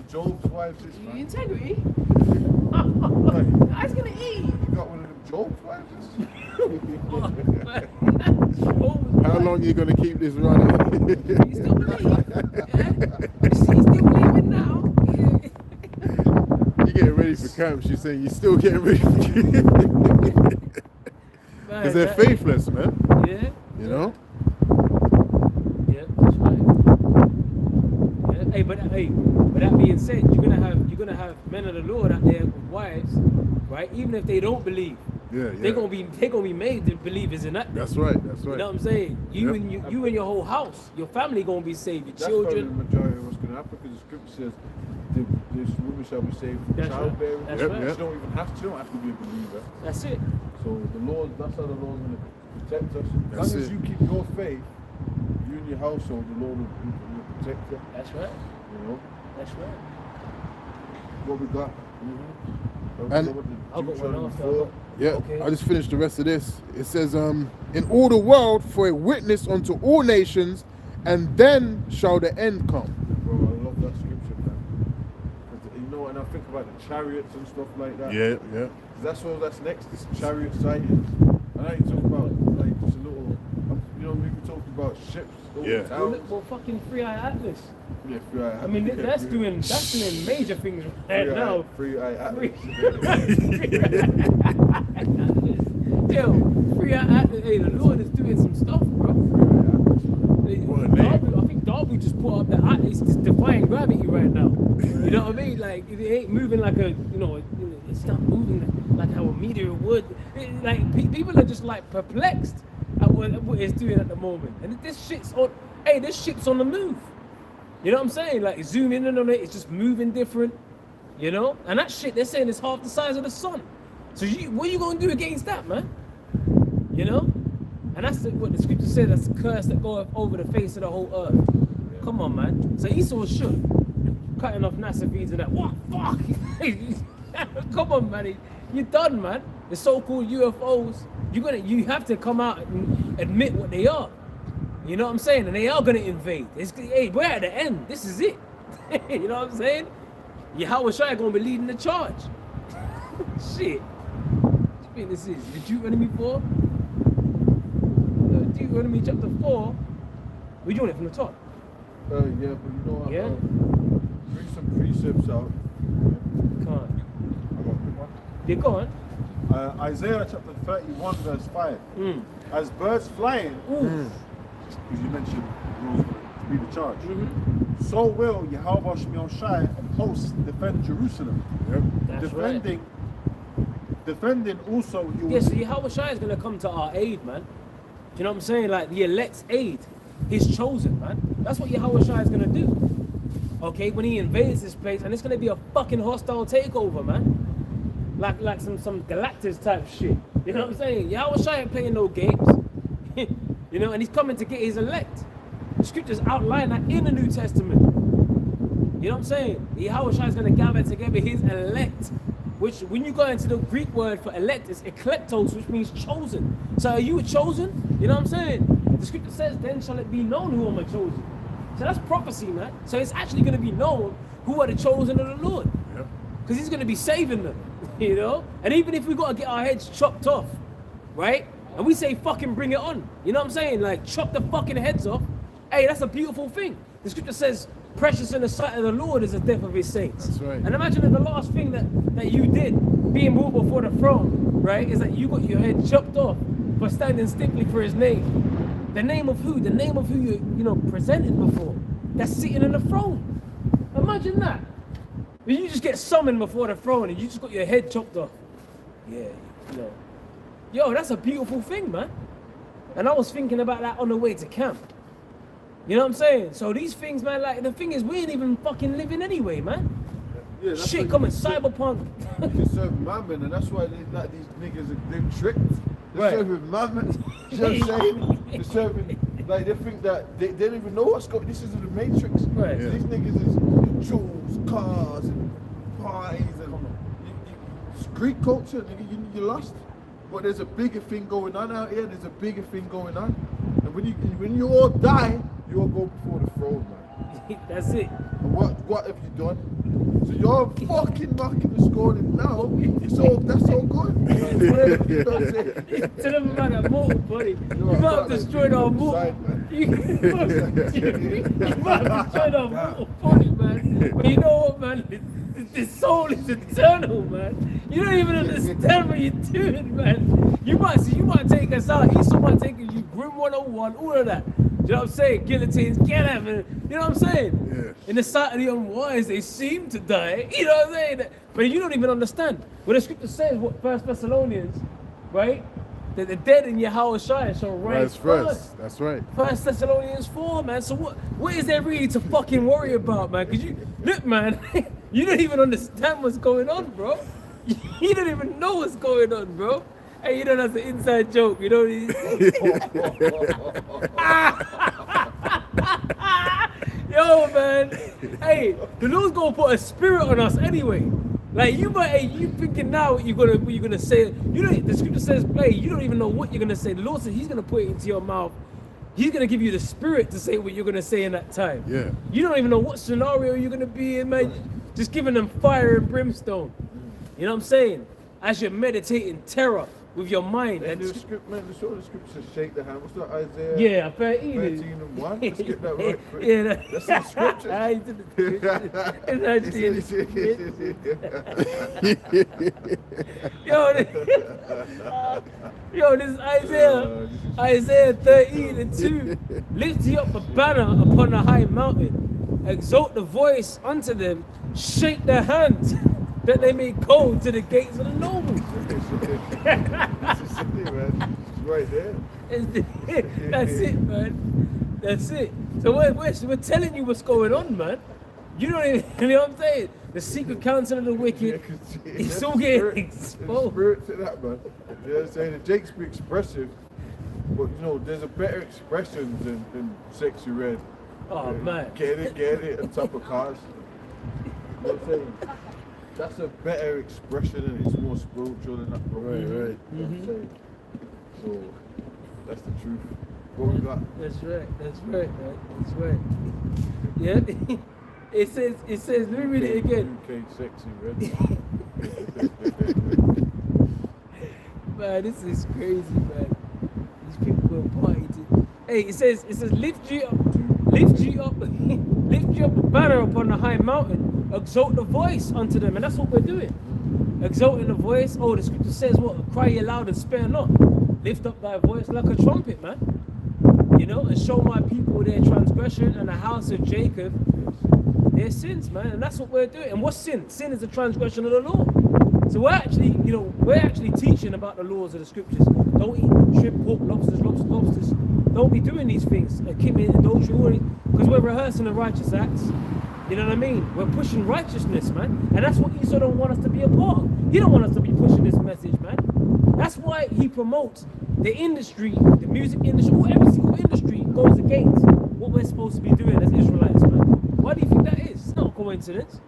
Job's wife is, man. Integrity. Right. I was gonna eat. You got one of them Job's wives? How long are you going to keep this running? You still believe? Yeah. She's still believing now. You're getting ready for camp. She's saying you're still getting ready for camp. Because they're faithless, man. Yeah. You know? Yeah, that's right. Yeah. But that being said, you're gonna have men of the Lord out there with wives, right? Even if they don't believe, Yeah. they're gonna be made to believers in that. That's right. You know what I'm saying? You and your whole house, your family gonna be saved. Your That's probably the children. majority of what's going to happen because the scripture says this woman shall be saved from That's right. childbearing. That's Yep, right. yep. She don't even have to. She don't have to be a believer. That's it. So the Lord, that's how the Lord's going to protect us. As That's long as it. you keep your faith, you and your household, the Lord will protect you. That's right. You know That's right. what we got. And- I'll go one after. Before. Yeah, Okay. I just finished the rest of this. It says, in all the world for a witness unto all nations, and then shall the end come. Bro, I love that scripture, man. 'Cause, you know, and I think about the chariots and stuff like that. Yeah. That's all that's next. It's chariot sightings. And I ain't talking about like just a little. You know, we talking about ships. Over Yeah. Well, Towns. look, well, fucking Free Eye Atlas. Yeah, free eye. I mean, that's doing major things right now. Free eye. Free Yo, Free Eye Atlas. Hey, the Lord is doing some stuff, bro. What a name. I think Darby just put up the Atlas, it's defying gravity right now. You know what I mean? Like it ain't moving like it's not moving like how a meteor would. People are just like perplexed at what it's doing at the moment. And this shit's on. Hey, this ship's on the move. You know what I'm saying? Like zoom in on it, it's just moving different. You know? And that shit, they're saying it's half the size of the sun. So what are you gonna do against that, man? You know? And that's what the scripture said, that's a curse that goeth over the face of the whole earth. Come on, man. So Esau was shook, cutting off NASA feeds and that. What? Fuck! Come on, man. You're done, man. The so-called UFOs, you have to come out and admit what they are. You know what I'm saying? And they are gonna invade. Hey, we're at the end. This is it. You know what I'm saying? Yahweh Shai gonna be leading the charge. Shit. What do you think this is? The Deuteronomy 4? Deuteronomy chapter 4. We're doing it from the top. Yeah, but you know what? Yeah? bring some precepts out. Come on. I got a quick one. Yeah, go on. Isaiah chapter 31 verse 5. Mm. As birds flying, Ooh. because you mentioned rules to be the charge, Mm-hmm. so will Yahweh Shemion Shai and hosts defend Jerusalem. That's right. Defending also he will Yeah, so Yahweh Shai is going to come to our aid, man. Do you know what I'm saying? Like the elect's aid, his chosen, man. That's what Yahweh Shai is going to do. Okay, when he invades this place, and it's going to be a fucking hostile takeover, man. Like some Galactus type shit. You know what I'm saying? Yahweh Shai ain't playing no games. You know, and he's coming to get his elect. The scriptures outline that in the New Testament. You know what I'm saying? Yahweh Shai is going to gather together his elect. Which, when you go into the Greek word for elect, it's eklektos, which means chosen. So are you chosen? You know what I'm saying? The scripture says, then shall it be known who am I chosen. So that's prophecy, man. So it's actually going to be known who are the chosen of the Lord. Because he's going to be saving them, you know? And even if we got to get our heads chopped off, right? And we say, fucking bring it on. You know what I'm saying? Like, chop the fucking heads off. Hey, that's a beautiful thing. The scripture says, precious in the sight of the Lord is the death of his saints. That's right. And imagine if the last thing that you did, being brought before the throne, right, is that you got your head chopped off for standing stiffly for his name. The name of who? The name of who you know, presented before. That's sitting in the throne. Imagine that. You just get summoned before the throne and you just got your head chopped off. Yeah, you know. Yo, that's a beautiful thing, man. And I was thinking about that on the way to camp. You know what I'm saying? So these things, man, like, the thing is, we ain't even fucking living anyway, man. Yeah, that's Shit what coming, you said. cyberpunk. You can serve mammon, and that's why they, like, these niggas are them tricked. They're Right. serving mammon. You know what I'm saying? They're serving, like, they think that they don't even know what's going. This is the Matrix. Right. These niggas is jewels, cars, and parties, and Greek culture. Nigga, you lost. But there's a bigger thing going on out here. There's a bigger thing going on. And when you all die, you all go before the throne, man. That's it. And what have you done? So you're fucking knocking the scoring now. That's all good. You know what I'm saying? Tell them about that mortal body. You might have destroyed our mortal. You might have destroyed our mortal body, man. But you know what, man? The soul is eternal, man. You don't even understand what you're doing, man. You might take us out. Esau might take you Grim 101, all of that. You know what I'm saying? Guillotines, get him. You know what I'm saying? Yeah. In the sight of the unwise, they seem to die. You know what I'm saying? But you don't even understand. When the scripture says, what 1 Thessalonians, right? That the dead in Yahweh Shai shall rise first. That's right. 1 Thessalonians 4, man. So what is there really to fucking worry about, man? Because you, look, man, you don't even understand what's going on, bro. You don't even know what's going on, bro. Hey, you know that's an inside joke, you know what Yo, man. Hey, the Lord's gonna put a spirit on us anyway. Like you thinking now what you're gonna say. You know the scripture says, hey, you don't even know what you're gonna say. The Lord says he's gonna put it into your mouth. He's gonna give you the spirit to say what you're gonna say in that time. Yeah. You don't even know what scenario you're gonna be in, man. Just giving them fire and brimstone. You know what I'm saying? As you're meditating terror with your mind. And And the script, man, the scripture says shake the hand. What's that, Isaiah? yeah, 13. 13 and 1. Let's get that right quick. Yeah, That's in scripture. It's in the scripture. It's actually in the scripture. Yo, this is Isaiah 13 and 2. Lift ye up a banner upon a high mountain, exalt the voice unto them, shake their hands, that they may go to the gates of the nobles. It's right there. That's it, man. That's it. So we're telling you what's going on, man. You don't even, you know what I'm saying? The secret counsel of the wicked, it's all getting exposed. Spirit to that, man. You know what I'm saying? The Jake's be expressive, but you know, there's a better expression than sexy red. Oh, man. Get it on top of cars. You know what I'm saying? That's a better expression and it's more spiritual than that. Right. You know what I'm saying? So, that's the truth. What we got? That's right, man. That's right. Yeah. It says, let me read it again. UK sexy red. Man, this is crazy, man. These people go party to. Hey, it says, lift lift you up, lift you up a banner upon the high mountain, exalt the voice unto them, and that's what we're doing. Exalting the voice. Oh, the scripture says what? Cry ye loud and spare not. Lift up thy voice like a trumpet, man. You know, and show my people their transgression and the house of Jacob their sins, man. And that's what we're doing. And what's sin? Sin is the transgression of the law. So we're actually, you know, we're actually teaching about the laws of the scriptures. Don't eat shrimp, pork, lobsters. Don't be doing these things. Committing adultery, because we're rehearsing the righteous acts. You know what I mean? We're pushing righteousness, man. And that's what Esau don't want us to be a part of. He don't want us to be pushing this message, man. That's why he promotes the industry, the music industry, or every single industry goes against what we're supposed to be doing as Israelites, man. Why do you think that is? It's not a coincidence.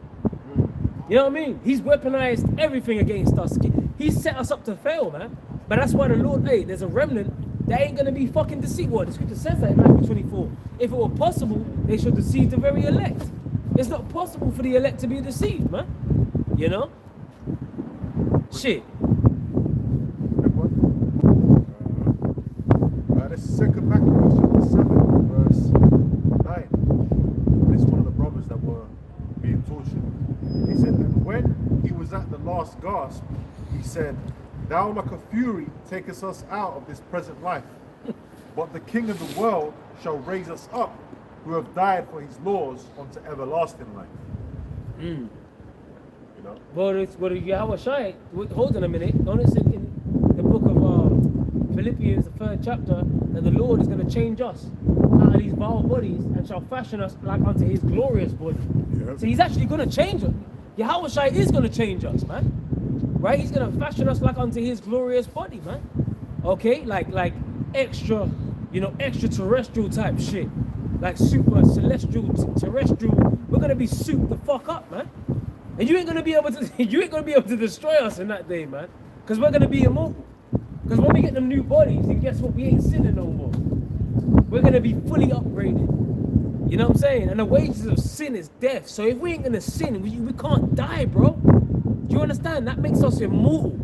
You know what I mean? He's weaponized everything against us. He set us up to fail, man. But that's why the Lord, hey, there's a remnant that ain't going to be fucking deceived. Well, the scripture says that in Matthew 24. If it were possible, they should deceive the very elect. It's not possible for the elect to be deceived, man. You know? Shit. This is 2 Maccabees chapter 7, verse 9. This is one of the brothers that were being tortured. He said, and when he was at the last gasp, he said, thou like a fury takest us out of this present life, but the King of the world shall raise us up, who have died for his laws unto everlasting life. You know? But it's what Yahweh Shai, hold on a minute. Don't it say in the book of Philippians, the 3rd chapter, that the Lord is going to change us out of these vile bodies and shall fashion us like unto his glorious body. Yep. So he's actually going to change us. Yahweh Shai is going to change us, man. Right? He's going to fashion us like unto his glorious body, man. Okay? Like extra, you know, extraterrestrial type shit. Like super celestial, terrestrial. We're going to be souped the fuck up, man. And you ain't going to be able to destroy us in that day, man. Because we're going to be immortal. Because when we get them new bodies, then guess what? We ain't sinning no more. We're going to be fully upgraded. You know what I'm saying? And the wages of sin is death. So if we ain't going to sin, we can't die, bro. Do you understand? That makes us immortal.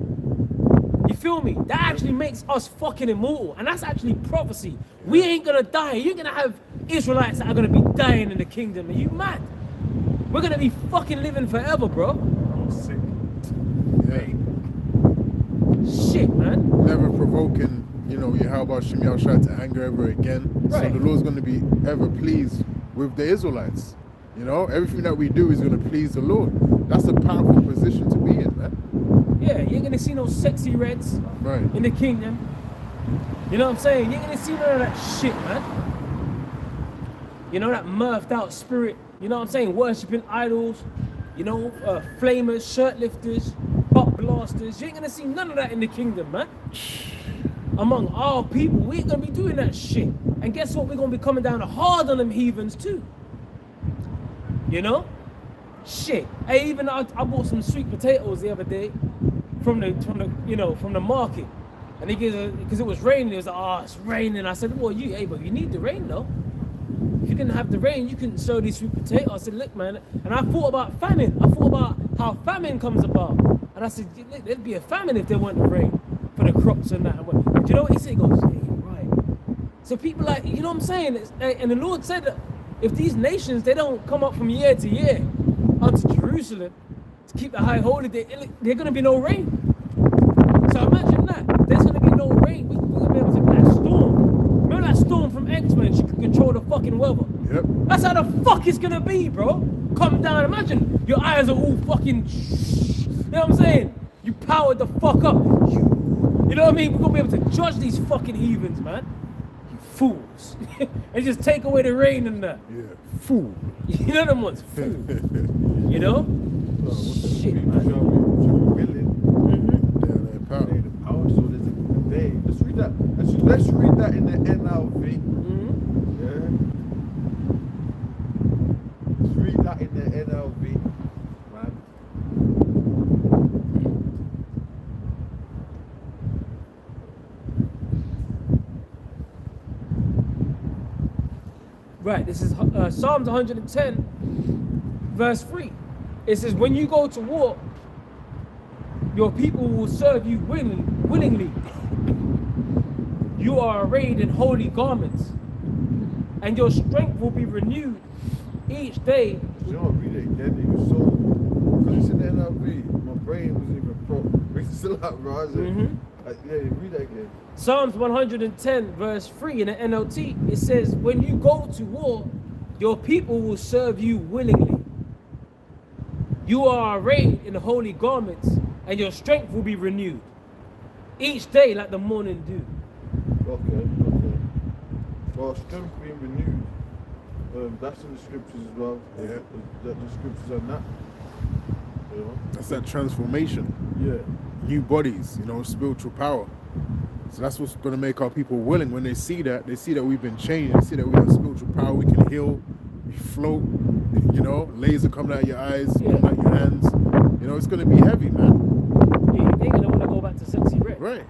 You feel me? That actually makes us fucking immortal. And that's actually prophecy. We ain't going to die. You're going to have Israelites that are going to be dying in the kingdom. Are you mad? We're going to be fucking living forever, bro. I'm sick. Yeah. Shit, man. Never provoking, you know, Yahweh Shem Yahushua to anger ever again. Right. So the Lord's going to be ever pleased with the Israelites. You know, everything that we do is going to please the Lord. That's a powerful position to be in, man. Yeah, you ain't going to see no sexy reds Right. in the kingdom. You know what I'm saying? You ain't going to see none of that shit, man. You know, that mirthed out spirit. You know what I'm saying? Worshipping idols. You know, flamers, shirt lifters, butt blasters. You ain't going to see none of that in the kingdom, man. Among our people, we ain't going to be doing that shit. And guess what? We're going to be coming down hard on them heathens too. You know? Shit. Hey, even I bought some sweet potatoes the other day from the market. And he gives because it was raining, he was like, oh, it's raining. I said, well, but you need the rain though. If you didn't have the rain, you couldn't sow these sweet potatoes. I said, look, man. And I thought about famine. I thought about how famine comes about. And I said, there'd be a famine if there weren't the rain for the crops and that. Do you know what he said? He goes, yeah, you're right. So people like, you know what I'm saying? And the Lord said that if these nations, they don't come up from year to year unto Jerusalem to keep the high holy day, there's going to be no rain. So imagine that. There's going to be no rain. We're going to be able to get that storm. Remember that storm from X-Men? She can control the fucking weather. Yep. That's how the fuck it's going to be, bro. Come down. Imagine your eyes are all fucking... You know what I'm saying? You powered the fuck up. You know what I mean? We're going to be able to judge these fucking heathens, man. You fools. And just take away the rain and that. Yeah. Fool. You know them ones? Fool. You know? Shit, man. Yeah, they're power. The power, so there's a day. Let's read that. Let's read that in the NLV. Yeah. Let's read that in the NLV, man. Right, this is Psalms 110, verse 3. It says, when you go to war, your people will serve you willingly. You are arrayed in holy garments, and your strength will be renewed each day. You know, read it again. It was so. Because it's in the NLV, my brain wasn't even pro. It's still out, bro. I said, yeah, read that again. Psalms 110 verse 3 in the NLT, it says, when you go to war, your people will serve you willingly. You are arrayed in holy garments, and your strength will be renewed each day like the morning dew. Okay. Well, strength being renewed, that's in the scriptures as well. Yeah. The scriptures on that. You know? That's that transformation. Yeah. New bodies, you know, spiritual power. So that's what's going to make our people willing. When they see that we've been changed, they see that we have spiritual power, we can heal, we float, you know, laser coming out your eyes, coming out your hands. You know, it's going to be heavy, man. Yeah, they're going to want to go back to sexy red. Right.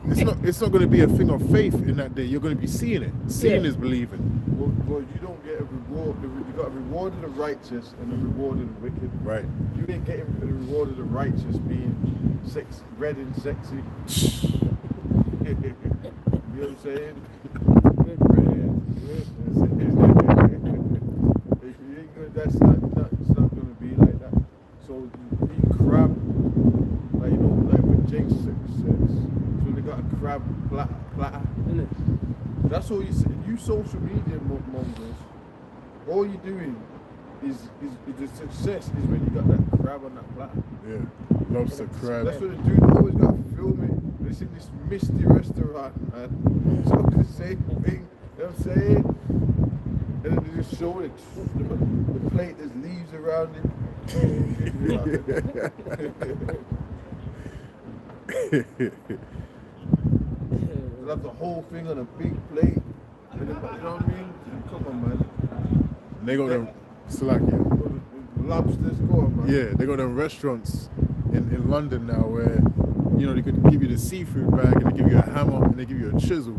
It's not going to be a thing of faith in that day. You're going to be seeing it. Seeing is believing. Well, you don't get a reward. You got a reward of the righteous and a reward of the wicked. Right. You ain't getting the reward of the righteous being red and sexy. You know what I'm saying? That's not it's not gonna be like that. So being crab, like you know, like what Jake says. So they got a crab platter. That's all you say. You social media mongers, all you're doing is the success is when you got that crab on that platter. Yeah. Lobster crab. That's what they do. They always got to film it. It's in this misty restaurant, man. So it's the same thing. You know what I'm saying? And then they just show it. The plate, there's leaves around it. They'll have the whole thing on a big plate. And then, you know what I mean? Come on, man. And they got them Slovakia. Lobsters, go on, man. Yeah, they got them restaurants in London now where, you know, they could give you the seafood bag and they give you a hammer and they give you a chisel.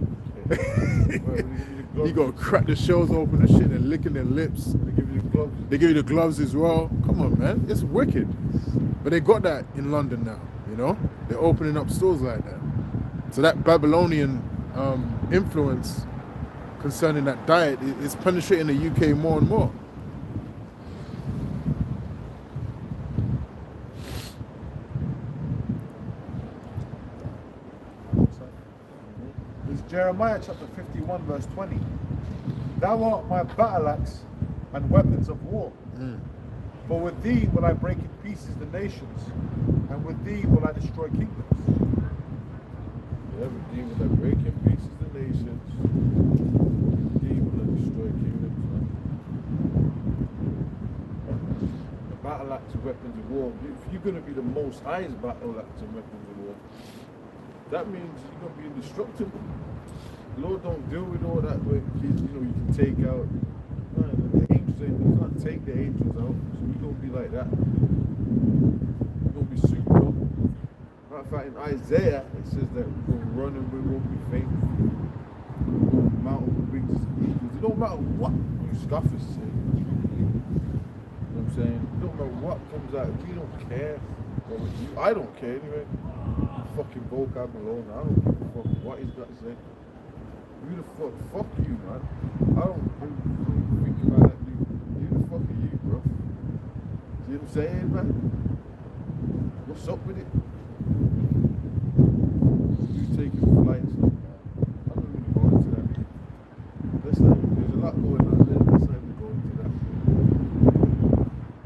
You gotta crack the shells open and shit and licking their lips. They give you the gloves. They give you the gloves as well. Come on, man. It's wicked. But they got that in London now, you know? They're opening up stores like that. So that Babylonian influence concerning that diet is penetrating the UK more and more. It's Jeremiah chapter 51 verse 20. Thou art my battle axe and weapons of war. For with thee will I break in pieces the nations, and with thee will I destroy kingdoms. Yeah, with thee will I break in pieces the nations. With thee will I destroy kingdoms, man. The battle axe and weapons of war. If you're going to be the most highest battle axe and weapons of war, that means you're going to be indestructible. The Lord don't deal with all that where you know, you can take out. No, the angels, you can't take the angels out. So you're going to be like that. You're going to be super up. Matter of fact, in Isaiah, it says that we're going to run and we won't be faint. We're going to mount up with wings as eagles. It don't matter what you scoffers say. You know what I'm saying? It don't matter what comes out. We don't care. Well, I don't care anyway. Fucking vocab alone. I don't give a fuck what he's got to say. Who the fuck you, man? I don't think about that, dude. Who the fuck are you, bro? See what I'm saying, man? What's up with it? You taking flights, man. I don't really go into that. There's a lot going on there. Let's not even go into that.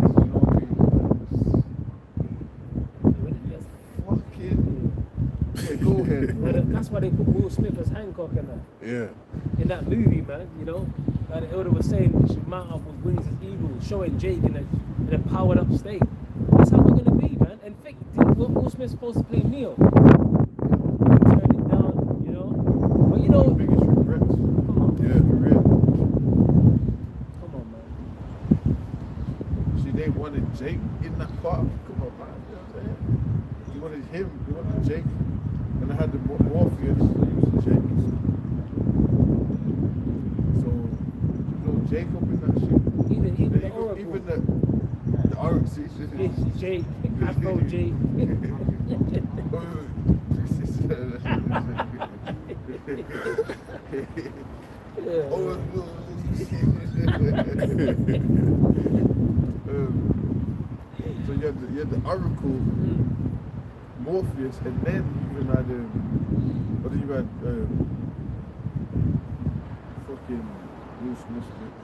You know what I mean? Go ahead, bro. That's why they put Will Smith as Hancock in that. Yeah. In that movie, man, you know, like the elder was saying, we should mount up with wings as eagles, showing Jake in a powered up state. That's how we're gonna be, man. And think, Will Smith's supposed to play Neo. Turn it down, you know. But you know, Biggest regrets. come on, Yeah. For real. come on, man. See, they wanted Jake in that part. Come on, man. You know what I'm saying? You wanted him. You wanted Jake. And I had the Morpheus using Jake. So, you know, Jacob in that shit. Even the Oracle. Even the Oracle. See, Jake, Afro Jake. Yeah. Oh, so you had the Oracle, Morpheus, and then you even had what did you had fucking Bruce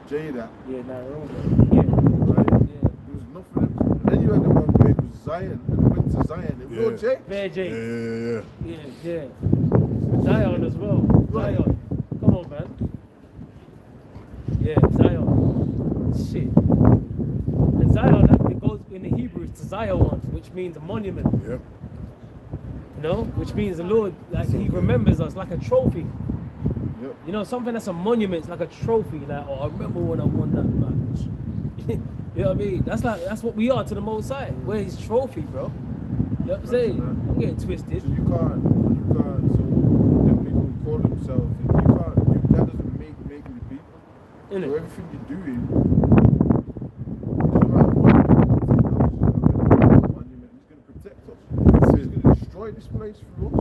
Jada, Yeah, Nairobi. Yeah. right? Yeah. There was enough of them. And then you had the one where it was Zion, and it went to Zion. It was Yeah. all Jay. Bear Yeah, J. yeah, Yeah. Zion as well. Right. Zion. Come on, man. Yeah, Zion. Shit. And Zion, it goes in the Hebrew, it's Zion, which means a monument. yeah. Yep. You know, which means the Lord, like He remembers us like a trophy. Yep. You know, something that's a monument, it's like a trophy. Like, oh, I remember when I won that match. You know what I mean? That's what we are to the Most High. We're His trophy, bro. You know what I'm saying? I'm getting twisted. So you can't, so the people who call themselves, that doesn't make the people. So Innit? everything you're doing, it doesn't matter what monument, he's going to protect us. He's going to destroy this place for us. He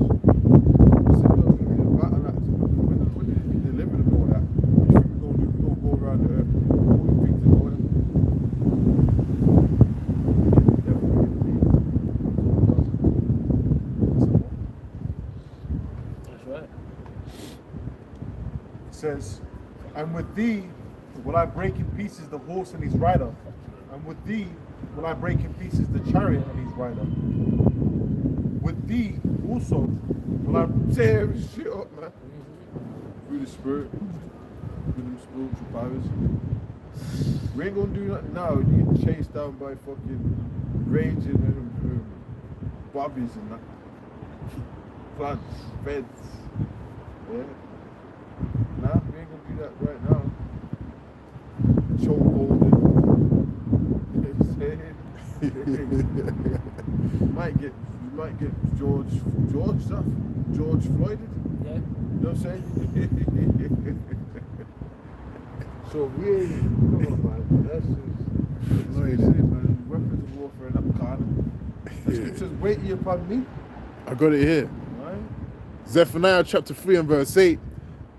said, look, we're going to battle that. When did he deliver them all that? What do you think we're going to do? We're going to go around the earth, all the things and all that. That's right. It says, and with thee will I break in pieces the horse and his rider, and with thee will I break in pieces the chariot and his rider. With thee also will I Tear shit up, man. Through the spirit, with them spiritual powers. We ain't gonna do that now. You get chased down by fucking raging and bobbies and that. Plants, beds. Yeah. Nah, we ain't gonna do that right now. Chokehold. You know what I'm saying? You might get George Floyded. Yeah. You know what I'm saying? So we ain't, come on, man. That's what it is, man. Weapons of warfare and I'm calm. The scripture says, wait ye upon me. I got it here. Right? Zephaniah chapter 3 and verse 8.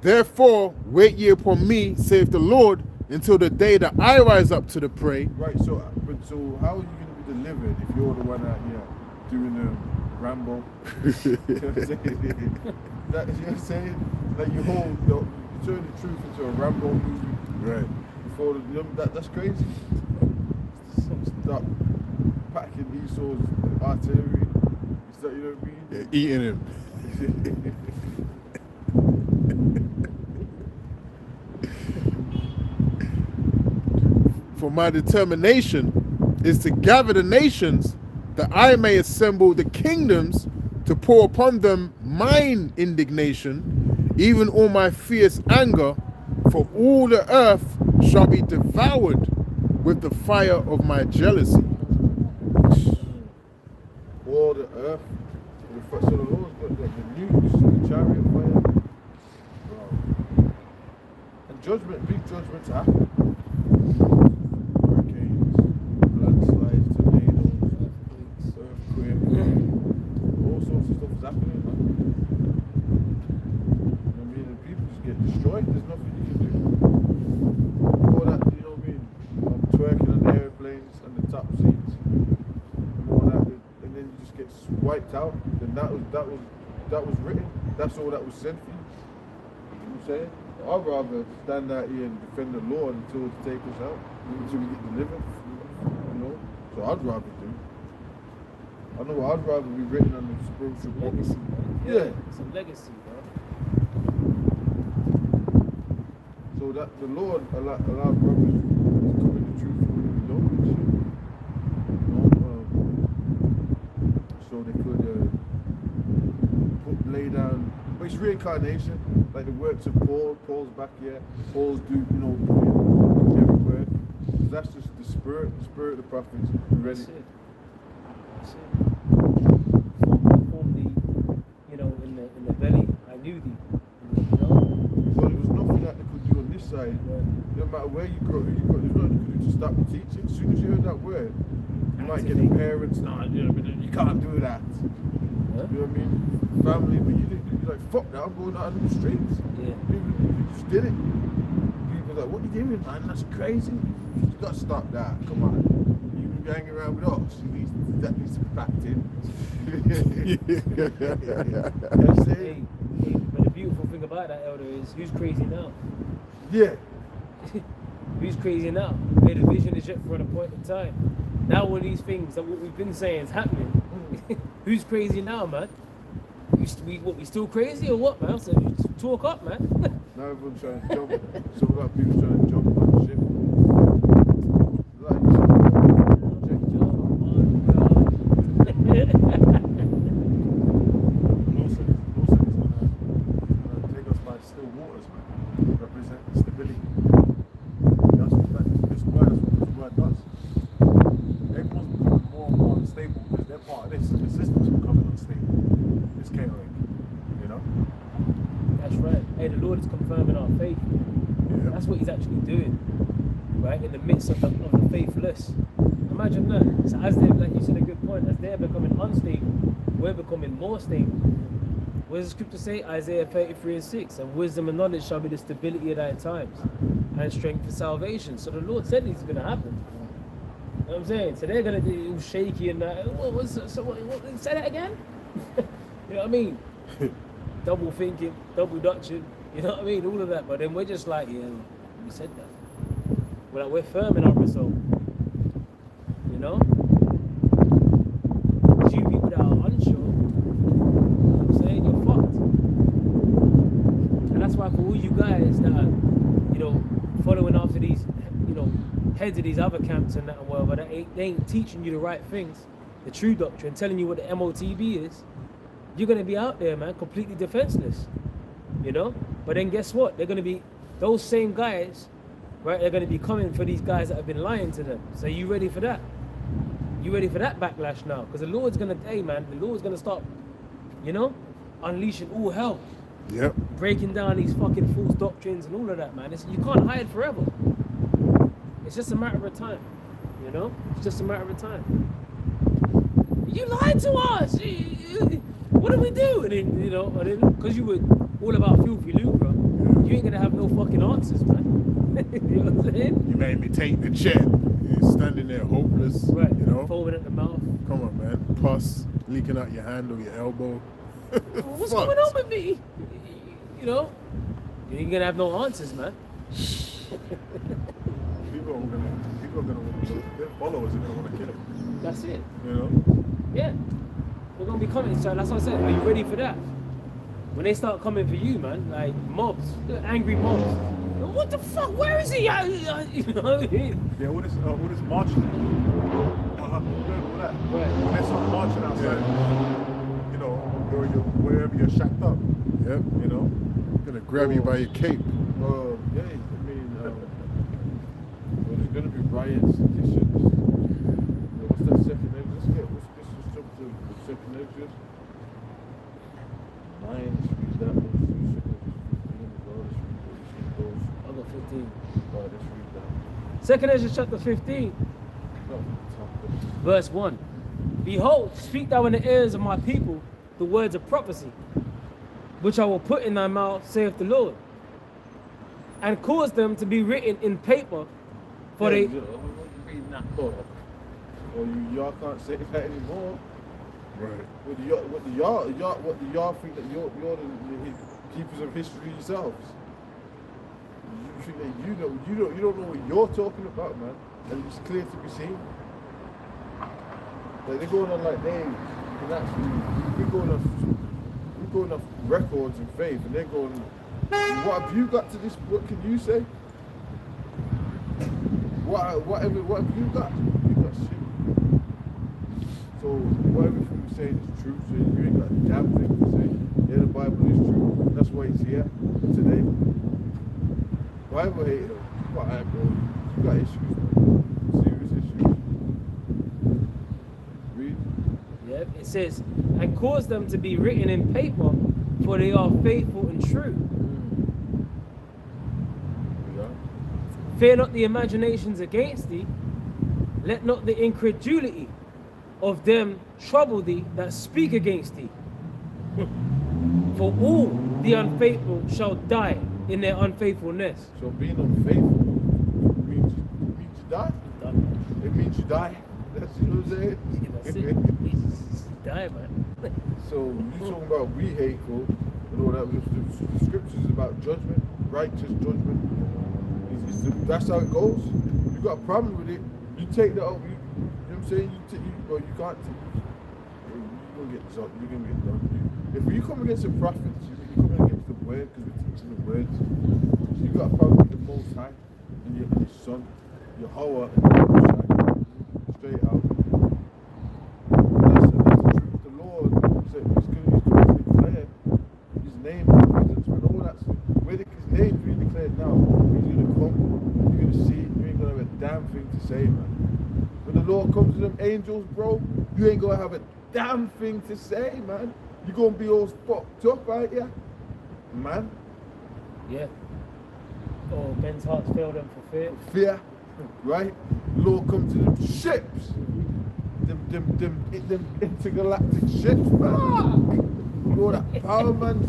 Therefore, wait ye upon me, saith the Lord, until the day that I rise up to the prey. Right, so how are you going to be delivered if you're the one out here doing the Rambo? You know what I'm saying? You know what I'm saying? Like you turn the truth into a Rambo movie. Right. Before that's crazy. Stop packing these swords and artillery. Is that, you know what I mean? Yeah, eating him. For my determination is to gather the nations, that I may assemble the kingdoms, to pour upon them mine indignation, even all my fierce anger, for all the earth shall be devoured with the fire of my jealousy. All the earth. So the Lord's got the nukes, the chariot fire. Wow. And judgment, big judgments happen. Hurricanes, landslides, tornadoes, earthquakes, all sorts of stuff is happening, man. I mean, and people just get destroyed. There's nothing you can do. All that, you know what I mean? Twerking on the airplanes and the top seats, and all that, and then you just get wiped out. Then that was written. That's all that was sent for you. You know what I'm saying? I'd rather stand out here and defend the Lord until it's take us out, until we get delivered. You know? So I'd rather do. I know I'd rather be written on the spiritual book. Legacy, man. Yeah. It's a legacy, bro. So that the Lord allowed brothers to come in the truth when they don't and shit. You know, so they could lay down. But it's reincarnation, like the works of Paul. Paul's back here. Paul's doing everywhere. So that's just the spirit of the prophets. Ready. That's it. That's it. Formed thee, in the belly. I knew thee. You know? Well, there was nothing that they could do on this side. No matter where you go, there's nothing you could do to stop the teaching. As soon as you heard that word, you might get the parents, you can't do that. Huh? You know what I mean? Family, but you You're like, fuck that, I'm going out on the streets. Yeah. You just did it. People are like, what are you doing, man? That's crazy. You got to stop that. Come on. You can be hanging around with us. That needs to be backed in. That's it. Hey, but the beautiful thing about that, Elder, is who's crazy now? Yeah. Who's crazy now? Hey, the vision is yet for a point in time. Now all these things that what we've been saying is happening. Who's crazy now, man? We still crazy or what, man? So talk up, man. Now everyone's trying to jump. So we got people trying to jump on the ship. Lawson is gonna take us by still waters, man. Represent stability. That's what this word does. Everyone's becoming more and more unstable because they're part of this. The system's becoming unstable. It's chaotic, you know? That's right. Hey, the Lord is confirming our faith. Yeah. That's what he's actually doing, right? In the midst of the faithless. Imagine that. So as they, like you said, a good point, as they're becoming unstable, we're becoming more stable. What does the scripture say? Isaiah 33:6. And wisdom and knowledge shall be the stability of thy times, and strength for salvation. So the Lord said this is going to happen. You know what I'm saying? So they're going to be all shaky and that. What, say that again? You know what I mean? Double thinking, double dutching, you know what I mean? All of that. But then we're just like, yeah, we said that. We're like, we're firm in our resolve. You know? It's you people that are unsure, you know what I'm saying? You're fucked. And that's why for all you guys that are, you know, following after these, you know, heads of these other camps and that and whatever, that they ain't teaching you the right things, the true doctrine, telling you what the MOTB is, you're going to be out there, man, completely defenseless, you know? But then guess what? They're going to be, those same guys, right, they're going to be coming for these guys that have been lying to them. So you ready for that? You ready for that backlash now? Because the Lord's going to, hey, man, the Lord's going to start, you know, unleashing all hell. Yep. Breaking down these fucking false doctrines and all of that, man. You can't hide forever. It's just a matter of time, you know? It's just a matter of time. You lied to us! What do we do? And then, you know, because you were all about filthy lucre, you ain't gonna have no fucking answers, man. You know what I'm saying? You made me take the check. You're standing there hopeless. Right. You know? Foaming at the mouth. Come on, man. Pus leaking out your hand or your elbow. What's Fucked. going on with me? You know? You ain't gonna have no answers, man. People are gonna, their followers are gonna want to kill him. That's it. You know? Yeah. They're gonna be coming. So that's what I said. Are you ready for that? When they start coming for you, man, like mobs, angry mobs. What the fuck? Where is he? You know what I mean? Yeah, all this marching. All that. Right. When they start marching outside, you know, wherever you're shacked up, Yep. you know? Gonna grab you by your cape. Yeah, I mean, well, there's going to be riots, seditions. What's that second exit? Let's jump to the second exit. 9, let's read that one. 15 as well. Let's read those. I got 15. Right, let's read that. Second Ezra chapter 15, verse 1. Behold, speak thou in the ears of my people the words of prophecy, which I will put in thy mouth, saith the Lord, and cause them to be written in paper, for they... reading that book. Or y'all can't say that anymore. Right. What do y'all think that you're the keepers of history yourselves? You think that you don't know what you're talking about, man, and it's clear to be seen. Like they're going on like they can actually we're going off records and faith, and they're going, what have you got to this? What can you say? What have you got? You got shit. So what everything we say is true. So you ain't got a damn thing to say. Yeah, the Bible is true. That's why it's here today. Bible hater, alright, bro. You got issues, man. Serious issues. Read. Yep, it says, and cause them to be written in paper, for they are faithful and true. Yeah. Fear not the imaginations against thee, let not the incredulity of them trouble thee that speak against thee. For all the unfaithful shall die in their unfaithfulness. So being unfaithful means you die. It means you die. That's what I'm saying. That's it. Die, man. So you talking about be hateful and all that? The scriptures about judgment, righteous judgment. That's how it goes. You got a problem with it, you take that up. You know what I'm saying? You can't. You're gonna get done. If you come against the prophets, you come against the word because we're teaching the words. You got a problem with the Most High and your Son, Yahweh, and the Most High. Straight out. That's the truth. The Lord said He's going to declare His name, presence, and all that. Where His name's being declared now, He's going to come. You're going to see it. You ain't going to have a damn thing to say, man. When the Lord comes to them angels, bro, you ain't going to have a damn thing to say, man. You're going to be all fucked up, right? Yeah, man. Yeah. Oh, men's hearts failed them for fear. Fear, right? Lord come to them ships, them intergalactic ships. Fuck! All that power, man.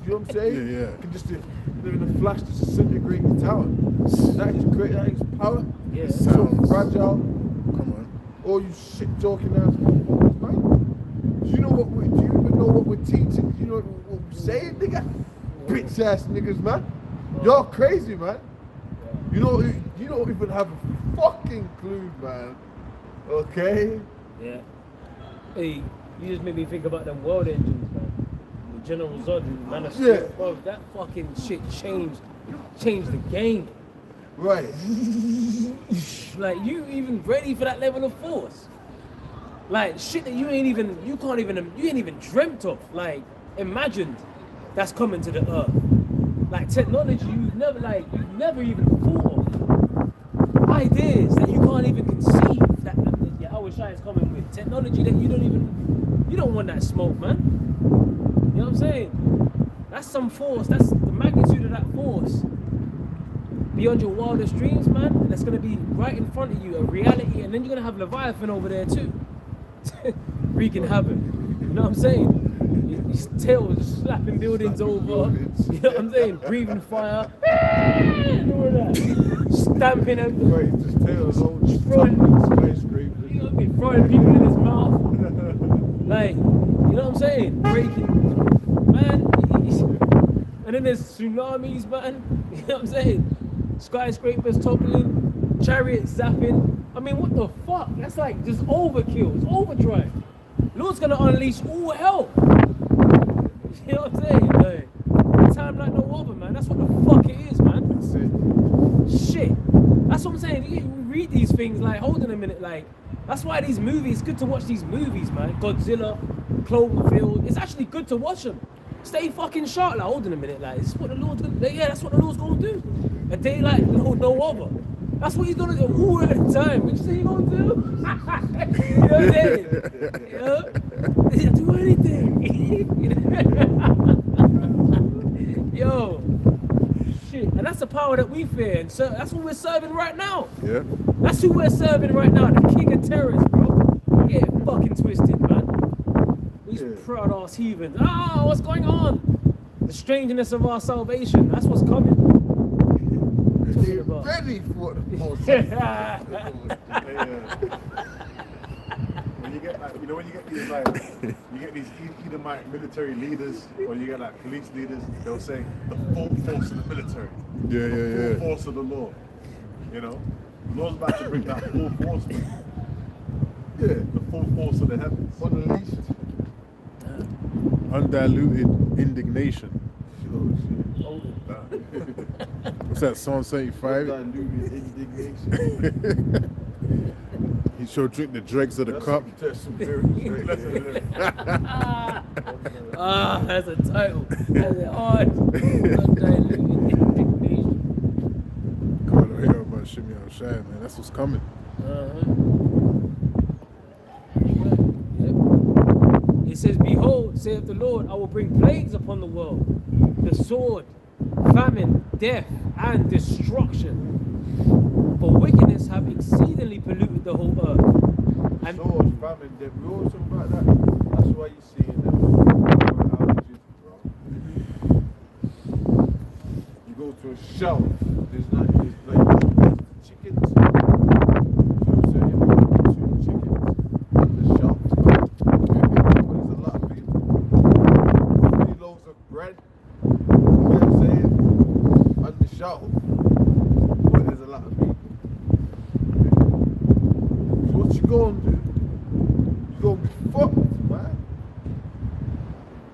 You know what I'm saying? Yeah. You can just they're in a flash disintegrate the tower. That is great. That is power. Yeah. It's so Sounds- fragile. Come on. All you shit talking ass motherfuckers, man. Do you even know what we're teaching? Do you know what we're saying, nigga? Bitch ass niggas, man. Y'all crazy, man. You don't even have a fucking clue, man. Okay? Yeah. Hey, you just made me think about them world engines, man. The General Zod and Man of Steel. Yeah. Bro, that fucking shit changed the game. Right. Like, you even ready for that level of force? Like, shit that you ain't even dreamt of. Like, imagine that's coming to the earth. Like, technology you've never even thought of. Ideas that you can't even conceive that Yahweh Shai is coming with. Technology that you don't want that smoke, man. You know what I'm saying? That's some force. That's the magnitude of that force. Beyond your wildest dreams, man. That's gonna be right in front of you, a reality, and then you're gonna have Leviathan over there too. Wreaking havoc. You know what I'm saying? His tail is slapping buildings over. You know what I'm saying? Breathing fire. All that. Stamping them. Right, just tail is all Throwing- skyscrapers. You know what I mean? Throwing people in his mouth. Like, you know what I'm saying? Breaking. Man. And then there's tsunamis, man. You know what I'm saying? Skyscrapers toppling. Chariots zapping. I mean, what the fuck? That's like just overkill. It's overdrive. Lord's gonna unleash all hell. You know what I'm saying? Like, a time like no other, man. That's what the fuck it is, man. That's it. Shit. That's what I'm saying. You read these things like, hold on a minute, like, that's why these movies, it's good to watch these movies, man. Godzilla, Cloverfield. It's actually good to watch them. Stay fucking sharp, like, hold on a minute, like, this is what the Lord's gonna, yeah, that's what the Lord's gonna do. A day like no other. That's what he's gonna do all at a time. What you say he's gonna do? You know what I'm saying? You know? He didn't do anything. Yo. Shit. And that's the power that we fear. And so that's what we're serving right now. Yeah. That's who we're serving right now. The king of terrorists, bro. Get it fucking twisted, man. These proud ass heathens. Ah, what's going on? The strangeness of our salvation. That's what's coming. They're ready for the most. When you get like, when you get these like, you get these Edomite military leaders, or you get like police leaders, they'll say the full force of the military, the full force of the law. You know, the Lord's about to bring that full force, man. Yeah, the full force of the heavens, Unleashed. Undiluted indignation. Oh, What's that? Psalm 75. Undiluted indignation. He shall drink the dregs of the cup. That's some very straight. ah, that's a title. That's a hard. Undiluted indignation. God, I hear about Shimmy on Shai, man. That's what's coming. Yep. It says, behold, saith the Lord, I will bring plagues upon the world, the sword, famine, death, and destruction. For wickedness have exceedingly polluted the whole earth. And Sword, famine, death. We always talk about that. That's why you see in them outages, bro. So shelf, there's not, it's like chickens. You know what I'm saying? Two chickens on the shelf. But there's a lot of people. 3 loaves of bread. You know what I'm saying? On the shelf. But there's a lot of people. So what you gonna do? You gonna be fucked, man.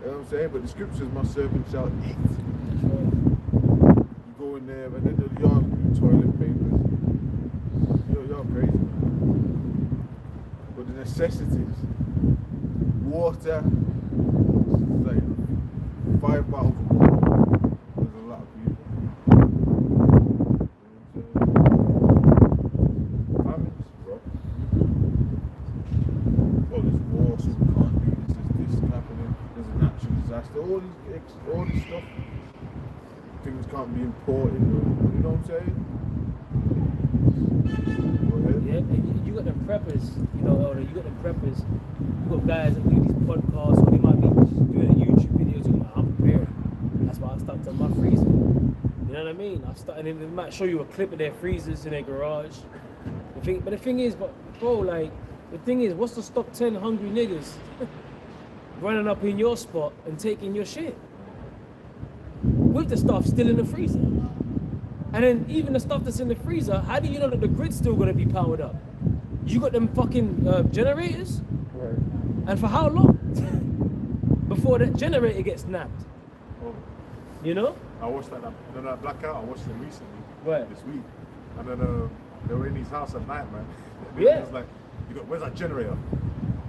You know what I'm saying? But the scriptures, my servant shall eat. You go in there and then y'all do toilet papers. Y'all crazy, man. But the necessities, water, it's like 5 bottles of water. There's a lot of people. Famines, bro. Oh, there's war, so we can't do this, there's this happening, there's a natural disaster, all this stuff. Things can't be imported, you know what I'm saying? Go ahead. Yeah, and you got them preppers, you know, Elder, you got them preppers. You got guys that do these podcasts, or they might be doing YouTube videos, and I'm preparing. That's why I stuck to my freezer. You know what I mean? I started, and they might show you a clip of their freezers in their garage. But the thing is, bro, like, the thing is, what's to stop 10 hungry niggas running up in your spot and taking your shit? With the stuff still in the freezer. And then even the stuff that's in the freezer, how do you know that the grid's still gonna be powered up? You got them fucking generators? Right. And for how long? Before that generator gets snapped. Oh, You know? I watched that blackout. I watched it recently. Right. This week, and then they were in his house at night, man. Yeah. It was like, where's that generator?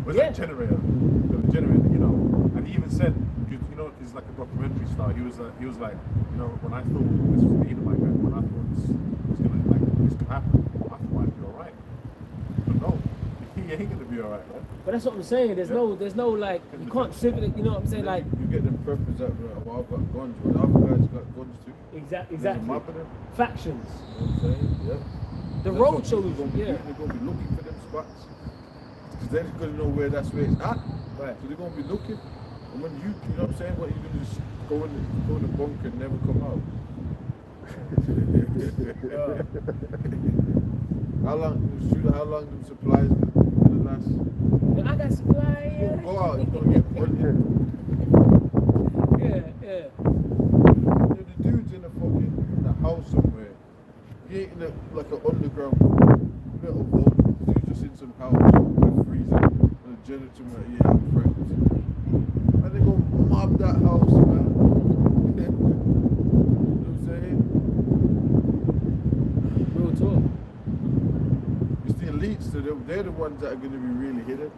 Where's Yeah. that generator? The generator, you know. And he even said, you know, it's like a documentary style. He was like, you know, when I thought this was needed, like that, when I thought this was gonna, like, this could happen, I thought I'd be alright. But no, he ain't gonna be alright, man. But that's what I'm saying. There's no like, you can't simply, you know what I'm saying? Like, You get them preppers that, well, I've got guns, but the other guys got guns too. exactly. There's a map of them. Factions. You know what I'm saying? Yeah. The That's road what shows, people gonna be yeah. doing. They're gonna be looking for them spots. Because they're gonna know where it's at. Right. So they're gonna be looking. And when you know what I'm saying, what you're gonna just go in the bunker and never come out. How long them supplies gonna last? I got supply. You gonna go out, you're gonna get funded. Yeah. The dude's in a house somewhere. He ain't in like an underground little vault. He's just in some house with a freezer and a janitor. Yeah, I'm prepped. And they go mob that house, man. You know what I'm saying? Real talk. It's the elites, so they're the ones that are going to be really hidden.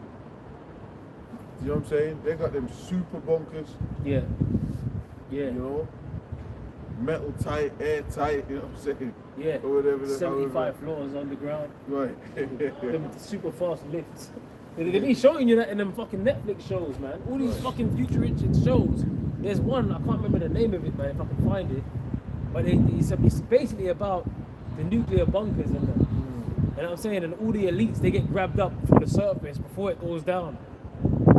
You know what I'm saying? They got them super bunkers, Yeah. Yeah. you know, metal tight, air tight, you know what I'm saying? Yeah. Or whatever. 75 floors underground. Right. Them super fast lifts. They be showing you that in them fucking Netflix shows, man. All these fucking futuristic shows. There's one, I can't remember the name of it, man, if I can find it. But it's basically about the nuclear bunkers and them. You know what I'm saying? And all the elites, they get grabbed up from the surface before it goes down.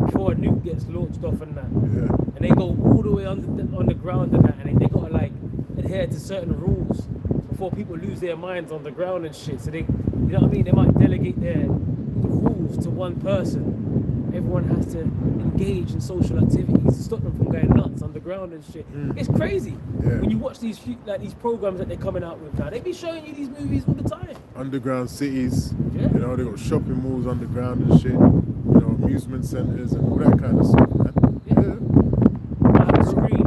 Before a nuke gets launched off and that. Yeah. And they go all the way on the ground and that. And they gotta like adhere to certain rules before people lose their minds on the ground and shit. So they, you know what I mean? They might delegate the rules to one person. Everyone has to engage in social activities to stop them from going nuts underground and shit. It's crazy. Yeah. When you watch these programs that they're coming out with now, they be showing you these movies all the time. Underground cities. Yeah. You know, they got shopping malls underground and shit. You know, amusement centers and all that kind of stuff, man. Yeah. Like a screen,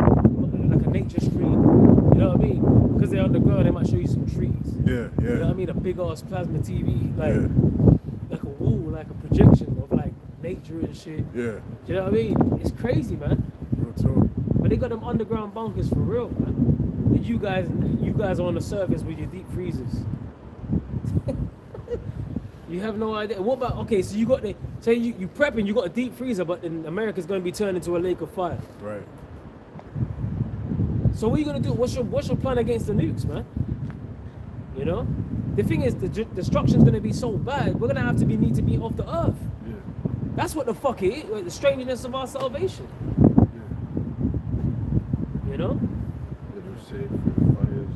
like a nature screen. You know what I mean? Because they're underground, they might show you some trees. Yeah, yeah. You know what I mean? A big ass plasma TV, like Yeah. like a wall, like a projection of like nature and shit. Yeah. You know what I mean? It's crazy, man. Real talk. But they got them underground bunkers for real, man. And you guys are on the surface with your deep freezers. You have no idea. What about, okay, so you got you prepping, you got a deep freezer, but then America's gonna be turned into a lake of fire. Right. So what are you gonna do? What's your plan against the nukes, man? You know? The thing is, the destruction's gonna be so bad, we're gonna need to be off the earth. Yeah. That's what the fuck it is, like, the strangeness of our salvation. Yeah. You know? They were saved through the fires.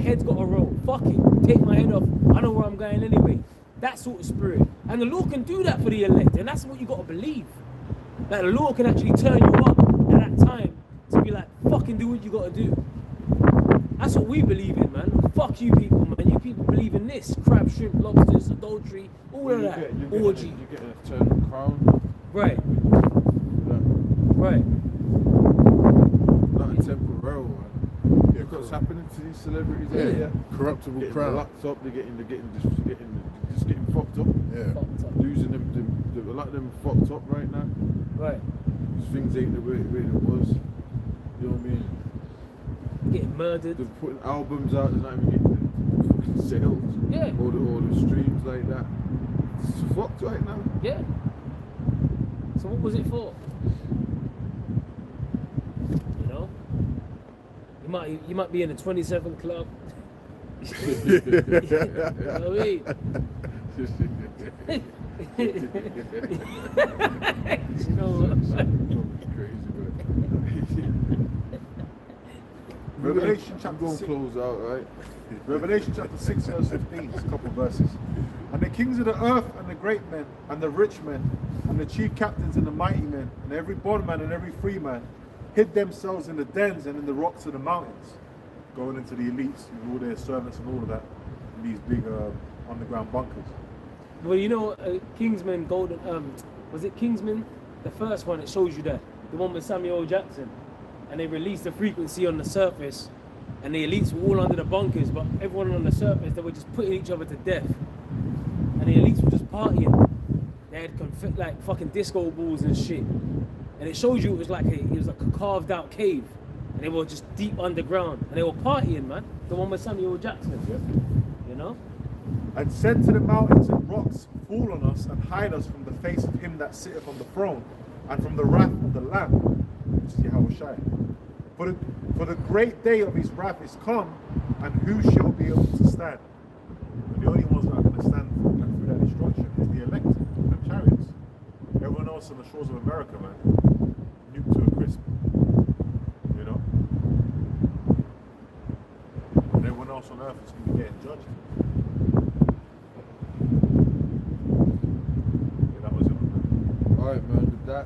head's got to roll. Fuck it, take my head off. I know where I'm going anyway. That sort of spirit. And the Lord can do that for the elect, and that's what you got to believe. That the Lord can actually turn you up at that time to be like, fucking do what you got to do. That's what we believe in, man. Fuck you people, man. You people believe in this. Crab, shrimp, lobsters, adultery, all of that. Orgy. You're getting an eternal crown. Right, That, right. not a temporary one. Look what's happening to these celebrities out here. Corruptible Getting crown. locked up, they're getting fucked up. Yeah. Fucked up. Losing them, a lot of them fucked up right now. Right. Things ain't the way it was. You know what I mean? Getting murdered. They're putting albums out, they're not even getting the fucking sales. Yeah. Or the streams like that. It's fucked right now. Yeah. So what was it for? You know? You might be in the 27 club. You know what I mean? You know what? Crazy, bro. Revelation I'm chapter going to 6. close out, right? Revelation chapter 6 verse 15, it's a couple of verses. And the kings of the earth and the great men and the rich men and the chief captains and the mighty men and every bondman and every free man hid themselves in the dens and in the rocks of the mountains, going into the elites with all their servants and all of that in these big underground bunkers. Well, you know, Kingsman Golden, was it Kingsman? The first one, it shows you that. The one with Samuel L. Jackson. And they released the frequency on the surface. And the elites were all under the bunkers, but everyone on the surface, they were just putting each other to death. And the elites were just partying. They had like fucking disco balls and shit. And it shows you it was like a carved out cave. And they were just deep underground. And they were partying, man. The one with Samuel L. Jackson. You know? And said to the mountains and rocks, fall on us and hide us from the face of him that sitteth on the throne, and from the wrath of the Lamb, which is Yahushua. For the great day of his wrath is come, and who shall be able to stand? And the only ones that are going to stand through that destruction is the elect and chariots. Everyone else on the shores of America, man, nuked to a crisp. You know? And everyone else on earth is going to be getting judged. Alright, man, with that,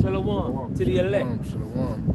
Shalom to the elect. Shalom.